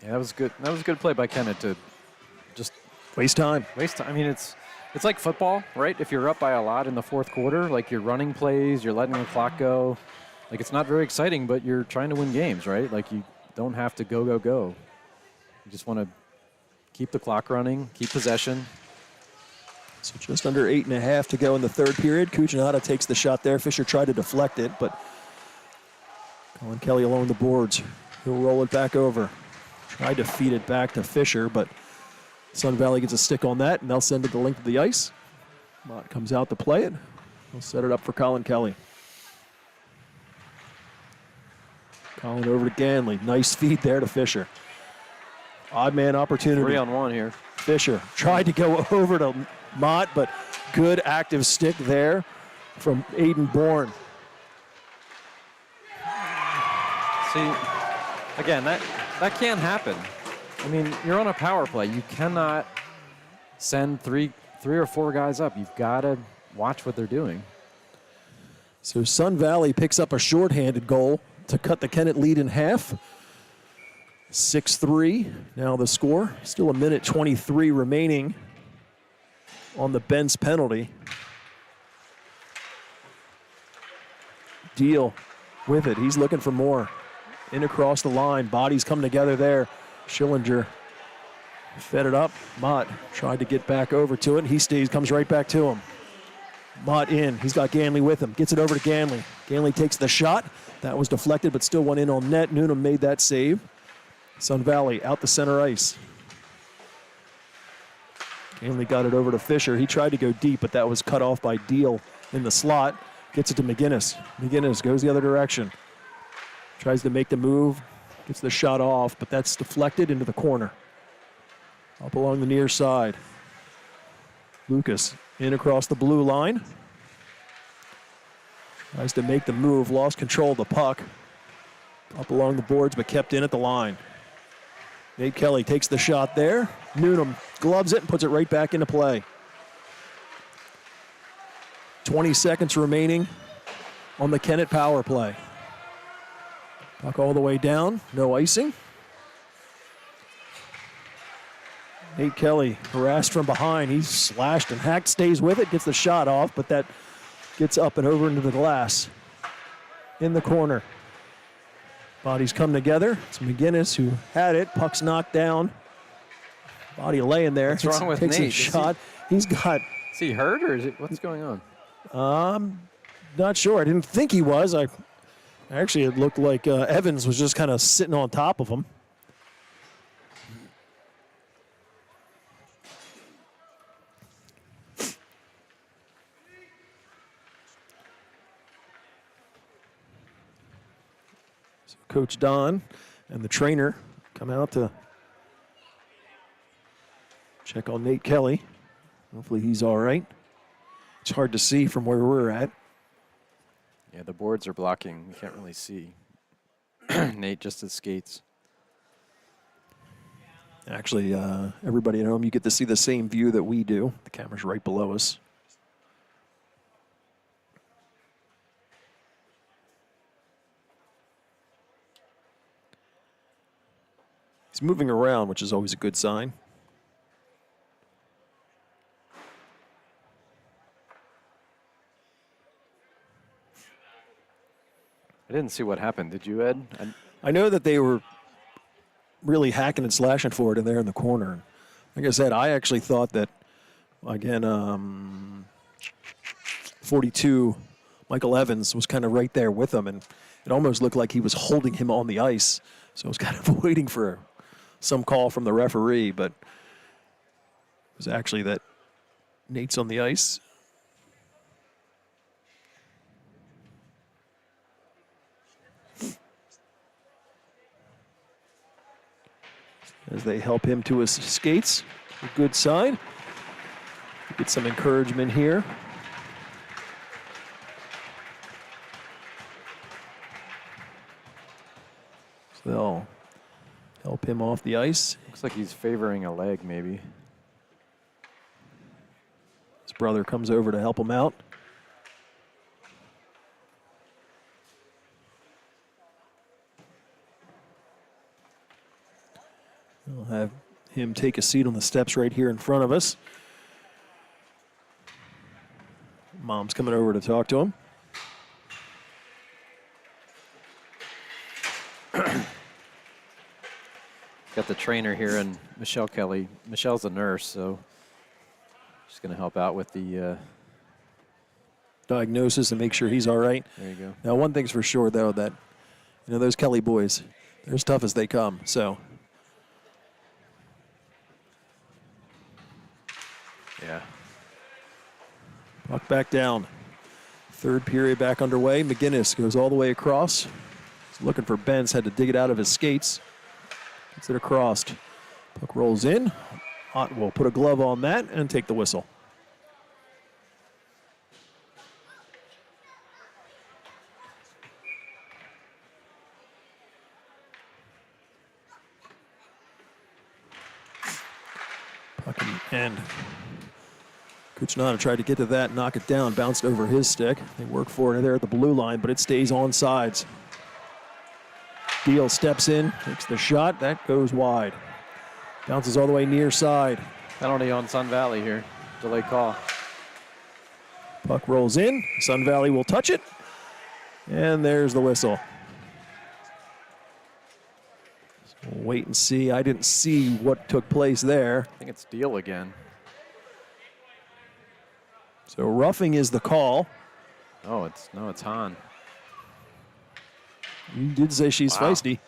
Yeah, that was good. That was a good play by Kennett to just Waste time. waste time. I mean, it's like football, right? If you're up by a lot in the 4th quarter, like you're running plays, you're letting the clock go. Like, it's not very exciting, but you're trying to win games, right? Like, you don't have to go. You just want to keep the clock running, keep possession. So just under 8.5 to go in the 3rd period. Kuchnata takes the shot there. Fisher tried to deflect it, but Colin Kelly along the boards. He'll roll it back over. Tried to feed it back to Fisher, but Sun Valley gets a stick on that, and they'll send it the length of the ice. Mott comes out to play it. He'll set it up for Colin Kelly. Colin over to Ganley. Nice feed there to Fisher. Odd man opportunity. 3-on-1 here. Fisher tried to go over to Mott, but good active stick there from Aiden Bourne. See, again, that can't happen. I mean, you're on a power play. You cannot send three or four guys up. You've got to watch what they're doing. So Sun Valley picks up a shorthanded goal to cut the Kennett lead in half. 6-3 now the score. Still a minute 23 remaining on the Bentz penalty. Deal with it. He's looking for more. In across the line. Bodies come together there. Schillinger Fed it up. Mott tried to get back over to it. He comes right back to him. Mott in. He's got Ganley with him. Gets it over to Ganley. Ganley takes the shot. That was deflected, but still went in on net. Noonan made that save. Sun Valley out the center ice. Ganley got it over to Fisher. He tried to go deep, but that was cut off by Deal in the slot. Gets it to McGinnis. McGinnis goes the other direction. Tries to make the move. Gets the shot off, but that's deflected into the corner. Up along the near side. Lucas in across the blue line. Tries to make the move, lost control of the puck. Up along the boards, but kept in at the line. Nate Kelly takes the shot there. Noonan gloves it and puts it right back into play. 20 seconds remaining on the Kennett power play. Puck all the way down, no icing. Nate Kelly harassed from behind. He's slashed and hacked, stays with it, gets the shot off, but that gets up and over into the glass in the corner. Bodies come together. It's McGinnis who had it. Puck's knocked down. Body laying there. What's wrong with Takes Nate? a shot. He's got... Is he hurt or is it, what's going on? Not sure. I didn't think he was. Actually, it looked like Evans was just kind of sitting on top of him. So Coach Don and the trainer come out to check on Nate Kelly. Hopefully he's all right. It's hard to see from where we're at. Yeah, the boards are blocking. We can't really see. Nate just his skates. Actually, everybody at home, you get to see the same view that we do. The camera's right below us. He's moving around, which is always a good sign. I didn't see what happened. Did you, Ed? I know that they were really hacking and slashing for it in there in the corner. Like I said, I actually thought that, again, 42, Michael Evans was kind of right there with him, and it almost looked like he was holding him on the ice. So I was kind of waiting for some call from the referee, but it was actually that Nate's on the ice. As they help him to his skates. A good sign. Get some encouragement here. So they'll help him off the ice. Looks like he's favoring a leg, maybe. His brother comes over to help him out. We'll have him take a seat on the steps right here in front of us. Mom's coming over to talk to him. Got the trainer here and Michelle Kelly. Michelle's a nurse, so she's going to help out with the diagnosis and make sure he's all right. There you go. Now, one thing's for sure, though, that those Kelly boys, they're as tough as they come. So. Yeah. Puck back down. Third period back underway. McGinnis goes all the way across. He's looking for Benz, had to dig it out of his skates. Gets it across. Puck rolls in. Ott will put a glove on that and take the whistle. Puck in the end. Kuchnana tried to get to that, knock it down, bounced over his stick. They work for it there at the blue line, but it stays on sides. Deal steps in, takes the shot, that goes wide. Bounces all the way near side. Penalty on Sun Valley here. Delay call. Puck rolls in, Sun Valley will touch it, and there's the whistle. wait and see. I didn't see what took place there. I think it's Deal again. So roughing is the call. Oh, it's Hahn. You did say she's feisty.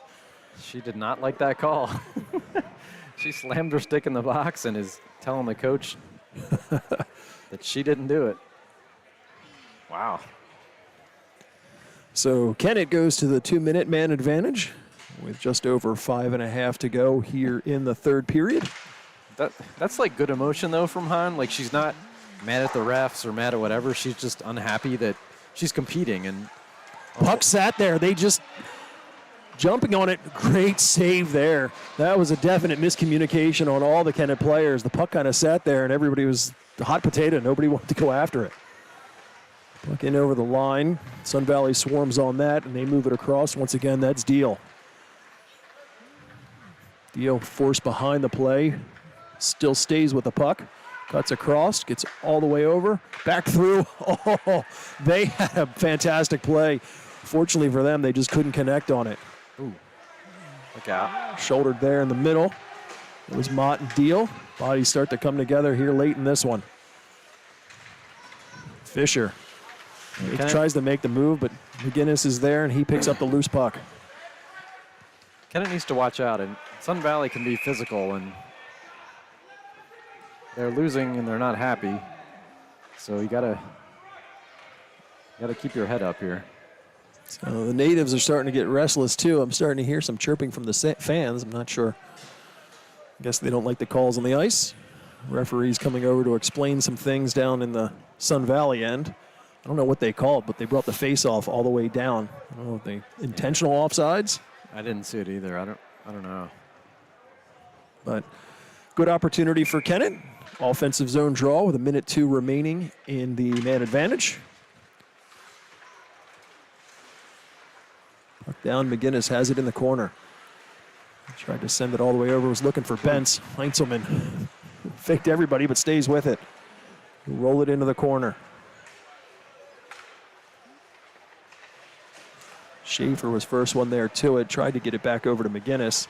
She did not like that call. She slammed her stick in the box and is telling the coach that she didn't do it. Wow. So Kennett goes to the 2-minute man advantage with just over 5.5 to go here in the third period. That's like good emotion, though, from Hahn. Like, she's not mad at the refs or mad at whatever. She's just unhappy that she's competing. And puck sat there. They just jumping on it. Great save there. That was a definite miscommunication on all the Kennett players. The puck kind of sat there, and everybody was the hot potato. Nobody wanted to go after it. Puck in over the line. Sun Valley swarms on that, and they move it across. Once again, that's Deal. Deal forced behind the play. Still stays with the puck. Cuts across, gets all the way over, back through. Oh, they had a fantastic play. Fortunately for them, they just couldn't connect on it. Ooh, look out. Shouldered there in the middle. It was Mott and Deal. Bodies start to come together here late in this one. Fisher. He tries to make the move, but McGinnis is there, and he picks up the loose puck. Kennett needs to watch out, and Sun Valley can be physical, and they're losing and they're not happy. So you gotta keep your head up here. So the natives are starting to get restless too. I'm starting to hear some chirping from the fans. I'm not sure. I guess they don't like the calls on the ice. Referees coming over to explain some things down in the Sun Valley end. I don't know what they called, but they brought the face-off all the way down. I don't know if they intentional offsides. I didn't see it either. I don't know. But good opportunity for Kennett. Offensive zone draw with 1:02 remaining in the man advantage. Puck down, McGinnis has it in the corner. Tried to send it all the way over, was looking for Bentz. Heinzelman faked everybody, but stays with it. Roll it into the corner. Schaefer was first one there to it, tried to get it back over to McGinnis.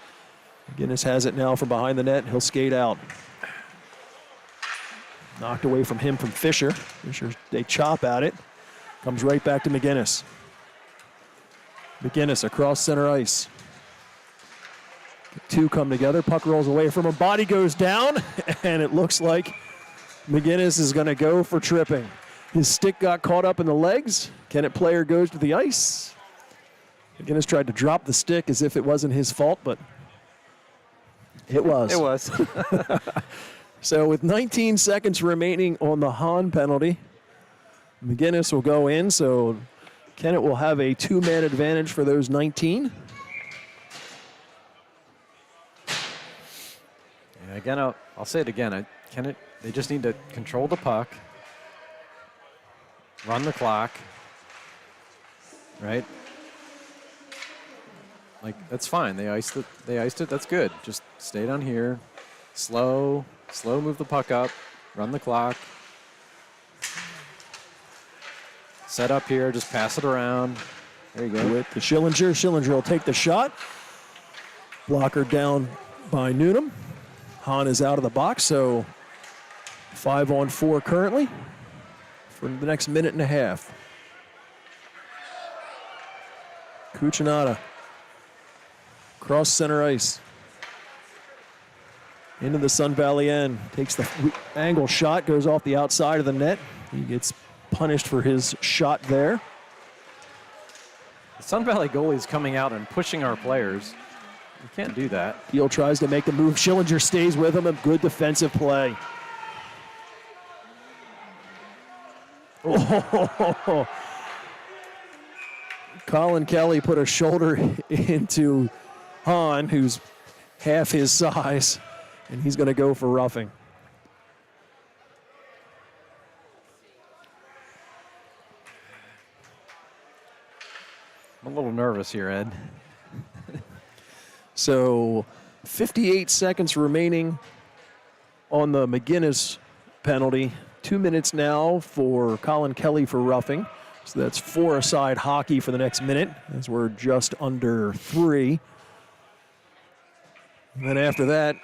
McGinnis has it now from behind the net. He'll skate out. Knocked away from him from Fisher. Fisher, they chop at it. Comes right back to McGinnis. McGinnis across center ice. The two come together. Puck rolls away from him. Body goes down, and it looks like McGinnis is going to go for tripping. His stick got caught up in the legs. Kennett player goes to the ice. McGinnis tried to drop the stick as if it wasn't his fault, but it was. It was. So with 19 seconds remaining on the Hahn penalty, McGinnis will go in, so Kennett will have a 2-man advantage for those 19. And again, I'll say it again. Kennett, they just need to control the puck, run the clock, right? Like, that's fine. They iced it. That's good. Just stay down here. Slow move the puck up. Run the clock. Set up here. Just pass it around. There you go. With the Schillinger. Schillinger will take the shot. Blocker down by Newnham. Hahn is out of the box, so 5-on-4 currently for the next minute and a half. Cucinotta. Cross center ice. Into the Sun Valley end. Takes the angle shot, goes off the outside of the net. He gets punished for his shot there. The Sun Valley goalie's coming out and pushing our players. You can't do that. Deal tries to make the move. Schillinger stays with him. A good defensive play. Oh. Colin Kelly put a shoulder into Hahn, who's half his size, and he's going to go for roughing. I'm a little nervous here, Ed. So 58 seconds remaining on the McGinnis penalty. 2 minutes now for Colin Kelly for roughing. So that's 4-a-side hockey for the next minute, as we're just under 3. And then after that,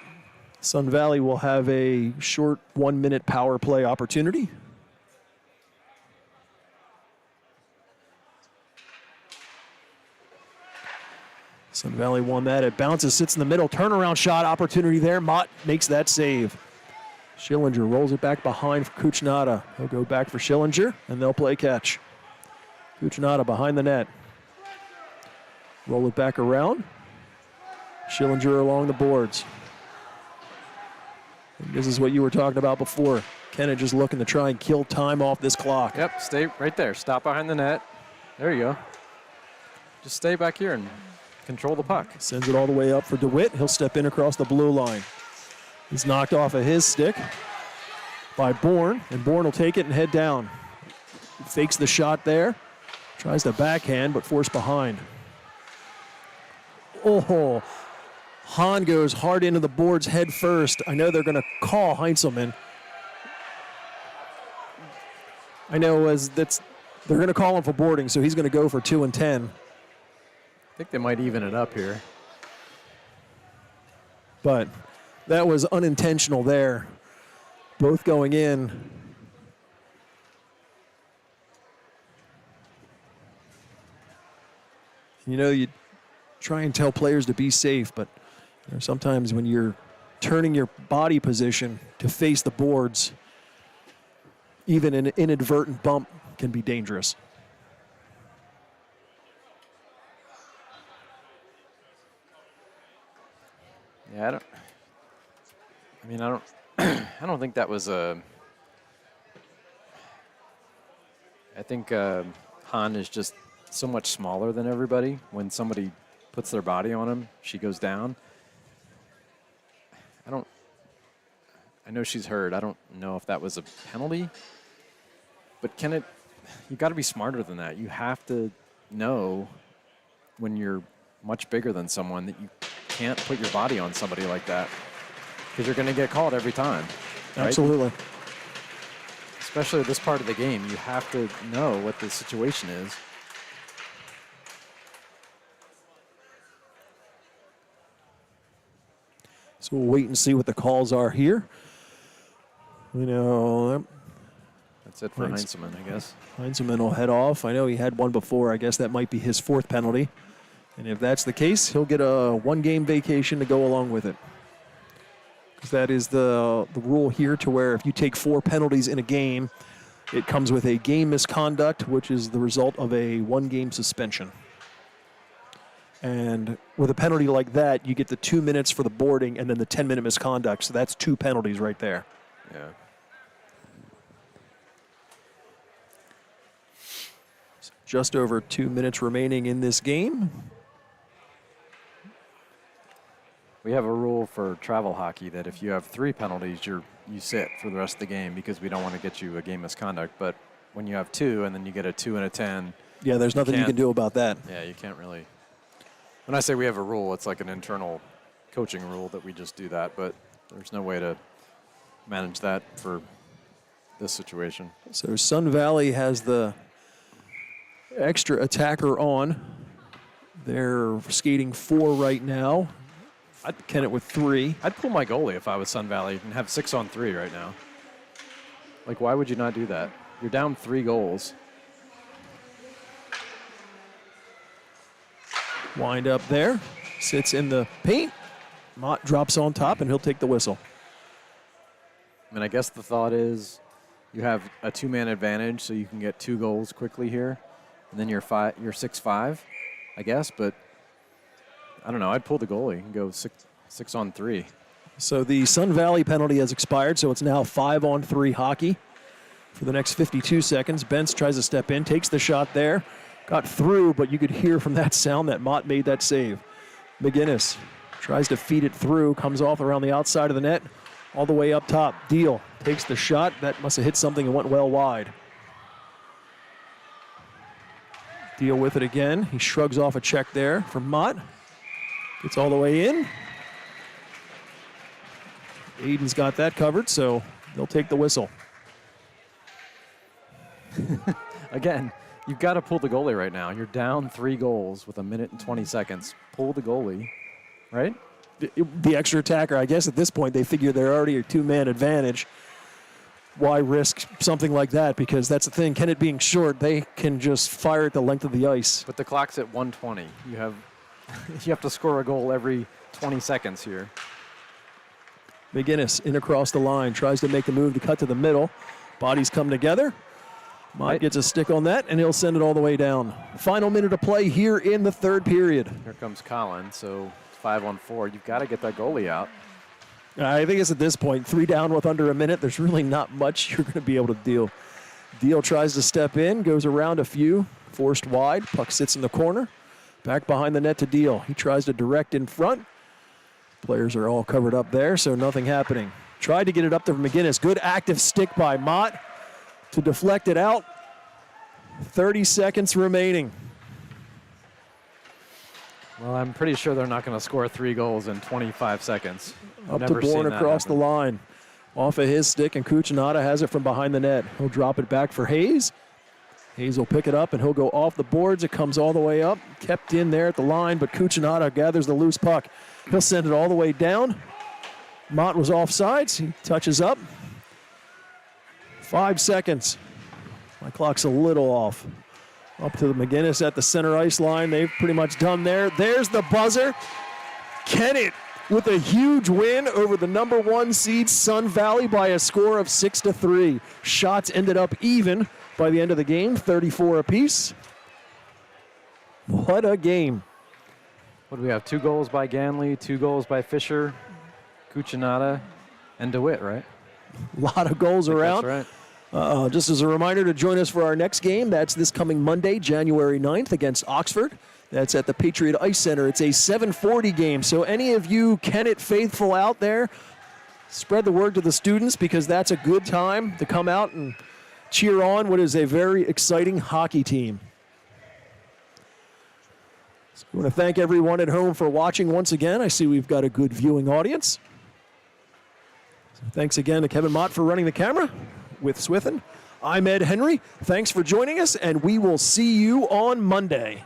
Sun Valley will have a short 1-minute power play opportunity. Sun Valley won that. It bounces, sits in the middle. Turnaround shot opportunity there. Mott makes that save. Schillinger rolls it back behind for Kuchnada. He'll go back for Schillinger, and they'll play catch. Kuchnada behind the net. Roll it back around. Schillinger along the boards. And this is what you were talking about before. Kennett just looking to try and kill time off this clock. Yep, stay right there. Stop behind the net. There you go. Just stay back here and control the puck. Sends it all the way up for DeWitt. He'll step in across the blue line. He's knocked off of his stick by Bourne, and Bourne will take it and head down. He fakes the shot there. Tries to backhand, but forced behind. Oh, Hahn goes hard into the boards head first. I know they're going to call Heinzelman. I know they're going to call him for boarding, so he's going to go for 2 and 10. I think they might even it up here. But that was unintentional there. Both going in. You know, you try and tell players to be safe, but sometimes when you're turning your body position to face the boards, even an inadvertent bump can be dangerous. Yeah, I don't think that was a. I think Hahn is just so much smaller than everybody. When somebody puts their body on him, she goes down. I know she's hurt. I don't know if that was a penalty. But Kennett, you got to be smarter than that. You have to know when you're much bigger than someone that you can't put your body on somebody like that, because you're going to get called every time. Right? Absolutely. Especially this part of the game, you have to know what the situation is. So we'll wait and see what the calls are here. You know, that's it for Heinzelman, I guess. Heinzelman will head off. I know he had one before. I guess that might be his 4th penalty. And if that's the case, he'll get a 1-game vacation to go along with it. Because that is the rule here, to where if you take 4 penalties in a game, it comes with a game misconduct, which is the result of a 1-game suspension. And with a penalty like that, you get the 2 minutes for the boarding and then the 10-minute misconduct. So that's 2 penalties right there. Yeah. Just over 2 minutes remaining in this game. We have a rule for travel hockey that if you have 3 penalties, you sit for the rest of the game, because we don't want to get you a game misconduct. But when you have 2 and then you get a 2 and a 10. Yeah, there's nothing you can do about that. Yeah, you can't really. When I say we have a rule, it's like an internal coaching rule that we just do that, but there's no way to manage that for this situation. So Sun Valley has the extra attacker on. They're skating 4 right now. Kennett with 3. I'd pull my goalie if I was Sun Valley and have 6-on-3 right now. Like, why would you not do that? You're down 3 goals. Wind up there. Sits in the paint. Mott drops on top, and he'll take the whistle. I mean, I guess the thought is you have a 2-man advantage, so you can get 2 goals quickly here. And then you're 6-5, I guess. But I don't know. I'd pull the goalie and go 6-on-3. So the Sun Valley penalty has expired, so it's now 5-on-3 hockey for the next 52 seconds. Bentz tries to step in, takes the shot there. Got through, but you could hear from that sound that Mott made that save. McGinnis tries to feed it through, comes off around the outside of the net, all the way up top. Deal takes the shot. That must have hit something and went well wide. Deal with it again. He shrugs off a check there from Mott. Gets all the way in. Aiden's got that covered, so they'll take the whistle. Again, you've got to pull the goalie right now. You're down 3 goals with 1 minute and 20 seconds. Pull the goalie, right? the extra attacker. I guess at this point they figure they're already a two-man advantage. Why risk something like that? Because that's the thing. Kennett being short, they can just fire at the length of the ice. But the clock's at 1:20. You have to score a goal every 20 seconds here. McGinnis in across the line, tries to make the move to cut to the middle. Bodies come together. Mott gets a stick on that, and he'll send it all the way down. Final minute of play here in the third period. Here comes Collin, so 5-on-4. You've got to get that goalie out. I think it's at this point, 3 down with under a minute. There's really not much you're going to be able to do. Deal tries to step in, goes around a few, forced wide. Puck sits in the corner. Back behind the net to Deal. He tries to direct in front. Players are all covered up there, so nothing happening. Tried to get it up to McGinnis. Good active stick by Mott to deflect it out. 30 seconds remaining. Well, I'm pretty sure they're not going to score 3 goals in 25 seconds. Up to Bourne across the line. Off of his stick, and Cucinotta has it from behind the net. He'll drop it back for Hayes. Hayes will pick it up, and he'll go off the boards. It comes all the way up. Kept in there at the line, but Cucinotta gathers the loose puck. He'll send it all the way down. Mott was offsides. He touches up. 5 seconds. My clock's a little off. Up to the McGinnis at the center ice line. They've pretty much done there. There's the buzzer. Kennett with a huge win over the number 1 seed Sun Valley by a score of 6-3. Shots ended up even by the end of the game, 34 apiece. What a game. What do we have? 2 goals by Ganley, 2 goals by Fisher, Cucinotta, and DeWitt, right? A lot of goals around. That's right. Just as a reminder to join us for our next game, that's this coming Monday, January 9th against Oxford. That's at the Patriot Ice Center. It's a 7:40 game, so any of you Kennett faithful out there, spread the word to the students because that's a good time to come out and cheer on what is a very exciting hockey team. So I want to thank everyone at home for watching once again. I see we've got a good viewing audience. So thanks again to Kevin Mott for running the camera with Swithin. I'm Ed Henry. Thanks for joining us, and we will see you on Monday.